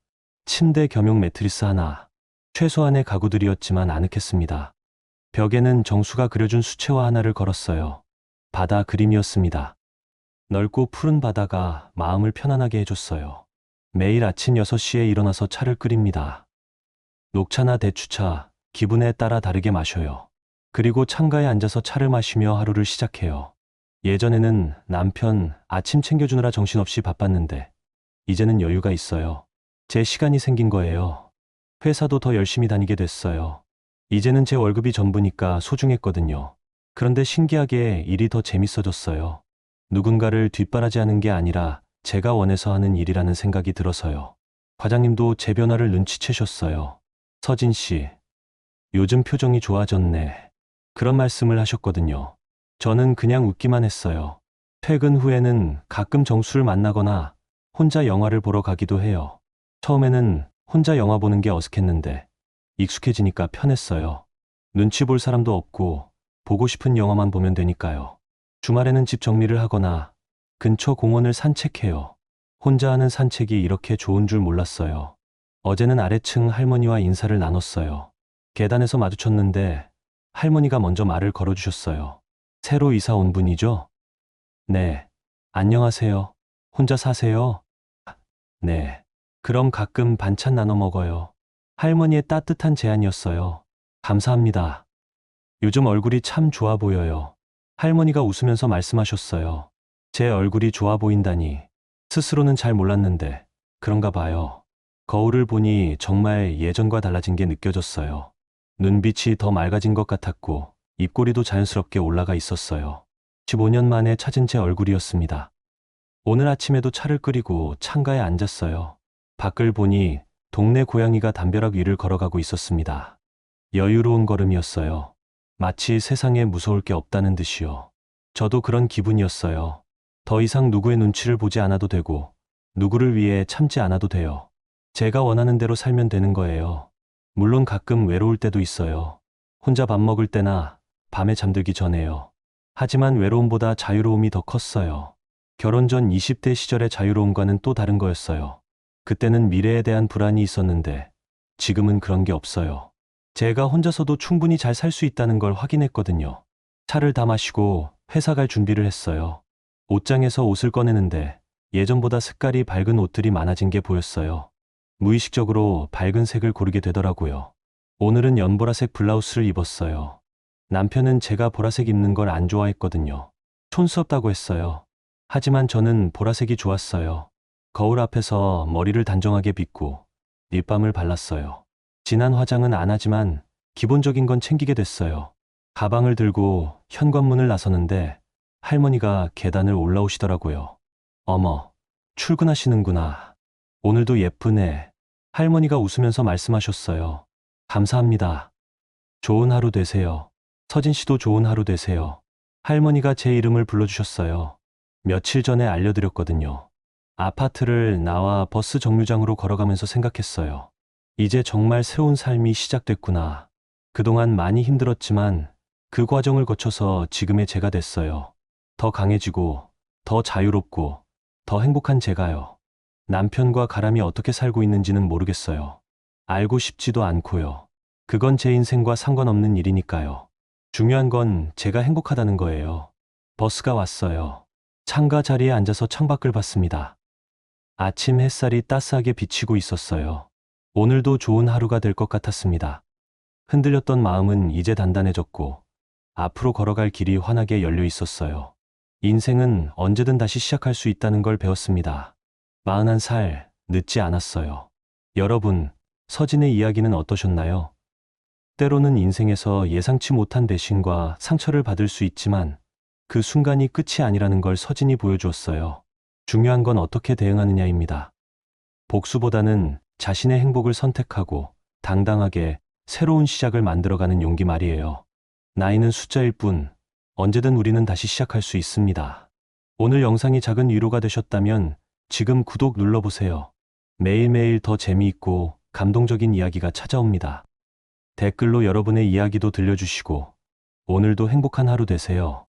S1: 침대 겸용 매트리스 하나. 최소한의 가구들이었지만 아늑했습니다. 벽에는 정수가 그려준 수채화 하나를 걸었어요. 바다 그림이었습니다. 넓고 푸른 바다가 마음을 편안하게 해줬어요. 매일 아침 6시에 일어나서 차를 끓입니다. 녹차나 대추차, 기분에 따라 다르게 마셔요. 그리고 창가에 앉아서 차를 마시며 하루를 시작해요. 예전에는 남편 아침 챙겨주느라 정신없이 바빴는데 이제는 여유가 있어요. 제 시간이 생긴 거예요. 회사도 더 열심히 다니게 됐어요. 이제는 제 월급이 전부니까 소중했거든요. 그런데 신기하게 일이 더 재밌어졌어요. 누군가를 뒷바라지하는 게 아니라 제가 원해서 하는 일이라는 생각이 들어서요. 과장님도 제 변화를 눈치채셨어요. 서진 씨, 요즘 표정이 좋아졌네. 그런 말씀을 하셨거든요. 저는 그냥 웃기만 했어요. 퇴근 후에는 가끔 정수를 만나거나 혼자 영화를 보러 가기도 해요. 처음에는 혼자 영화 보는 게 어색했는데 익숙해지니까 편했어요. 눈치 볼 사람도 없고 보고 싶은 영화만 보면 되니까요. 주말에는 집 정리를 하거나 근처 공원을 산책해요. 혼자 하는 산책이 이렇게 좋은 줄 몰랐어요. 어제는 아래층 할머니와 인사를 나눴어요. 계단에서 마주쳤는데 할머니가 먼저 말을 걸어주셨어요. 새로 이사 온 분이죠? 네. 안녕하세요. 혼자 사세요? 네. 그럼 가끔 반찬 나눠 먹어요. 할머니의 따뜻한 제안이었어요. 감사합니다. 요즘 얼굴이 참 좋아 보여요. 할머니가 웃으면서 말씀하셨어요. 제 얼굴이 좋아 보인다니. 스스로는 잘 몰랐는데 그런가 봐요. 거울을 보니 정말 예전과 달라진 게 느껴졌어요. 눈빛이 더 맑아진 것 같았고 입꼬리도 자연스럽게 올라가 있었어요. 15년 만에 찾은 제 얼굴이었습니다. 오늘 아침에도 차를 끓이고 창가에 앉았어요. 밖을 보니 동네 고양이가 담벼락 위를 걸어가고 있었습니다. 여유로운 걸음이었어요. 마치 세상에 무서울 게 없다는 듯이요. 저도 그런 기분이었어요. 더 이상 누구의 눈치를 보지 않아도 되고 누구를 위해 참지 않아도 돼요. 제가 원하는 대로 살면 되는 거예요. 물론 가끔 외로울 때도 있어요. 혼자 밥 먹을 때나 밤에 잠들기 전에요. 하지만 외로움보다 자유로움이 더 컸어요. 결혼 전 20대 시절의 자유로움과는 또 다른 거였어요. 그때는 미래에 대한 불안이 있었는데 지금은 그런 게 없어요. 제가 혼자서도 충분히 잘 살 수 있다는 걸 확인했거든요. 차를 다 마시고 회사 갈 준비를 했어요. 옷장에서 옷을 꺼내는데 예전보다 색깔이 밝은 옷들이 많아진 게 보였어요. 무의식적으로 밝은 색을 고르게 되더라고요. 오늘은 연보라색 블라우스를 입었어요. 남편은 제가 보라색 입는 걸 안 좋아했거든요. 촌스럽다고 했어요. 하지만 저는 보라색이 좋았어요. 거울 앞에서 머리를 단정하게 빗고 립밤을 발랐어요. 진한 화장은 안 하지만 기본적인 건 챙기게 됐어요. 가방을 들고 현관문을 나서는데 할머니가 계단을 올라오시더라고요. 어머, 출근하시는구나. 오늘도 예쁘네. 할머니가 웃으면서 말씀하셨어요. 감사합니다. 좋은 하루 되세요. 서진 씨도 좋은 하루 되세요. 할머니가 제 이름을 불러주셨어요. 며칠 전에 알려드렸거든요. 아파트를 나와 버스 정류장으로 걸어가면서 생각했어요. 이제 정말 새로운 삶이 시작됐구나. 그동안 많이 힘들었지만 그 과정을 거쳐서 지금의 제가 됐어요. 더 강해지고, 더 자유롭고, 더 행복한 제가요. 남편과 가람이 어떻게 살고 있는지는 모르겠어요. 알고 싶지도 않고요. 그건 제 인생과 상관없는 일이니까요. 중요한 건 제가 행복하다는 거예요. 버스가 왔어요. 창가 자리에 앉아서 창밖을 봤습니다. 아침 햇살이 따스하게 비치고 있었어요. 오늘도 좋은 하루가 될 것 같았습니다. 흔들렸던 마음은 이제 단단해졌고 앞으로 걸어갈 길이 환하게 열려 있었어요. 인생은 언제든 다시 시작할 수 있다는 걸 배웠습니다. 41살, 늦지 않았어요. 여러분, 서진의 이야기는 어떠셨나요? 때로는 인생에서 예상치 못한 배신과 상처를 받을 수 있지만 그 순간이 끝이 아니라는 걸 서진이 보여주었어요. 중요한 건 어떻게 대응하느냐입니다. 복수보다는 자신의 행복을 선택하고 당당하게 새로운 시작을 만들어가는 용기 말이에요. 나이는 숫자일 뿐 언제든 우리는 다시 시작할 수 있습니다. 오늘 영상이 작은 위로가 되셨다면 지금 구독 눌러보세요. 매일매일 더 재미있고 감동적인 이야기가 찾아옵니다. 댓글로 여러분의 이야기도 들려주시고 오늘도 행복한 하루 되세요.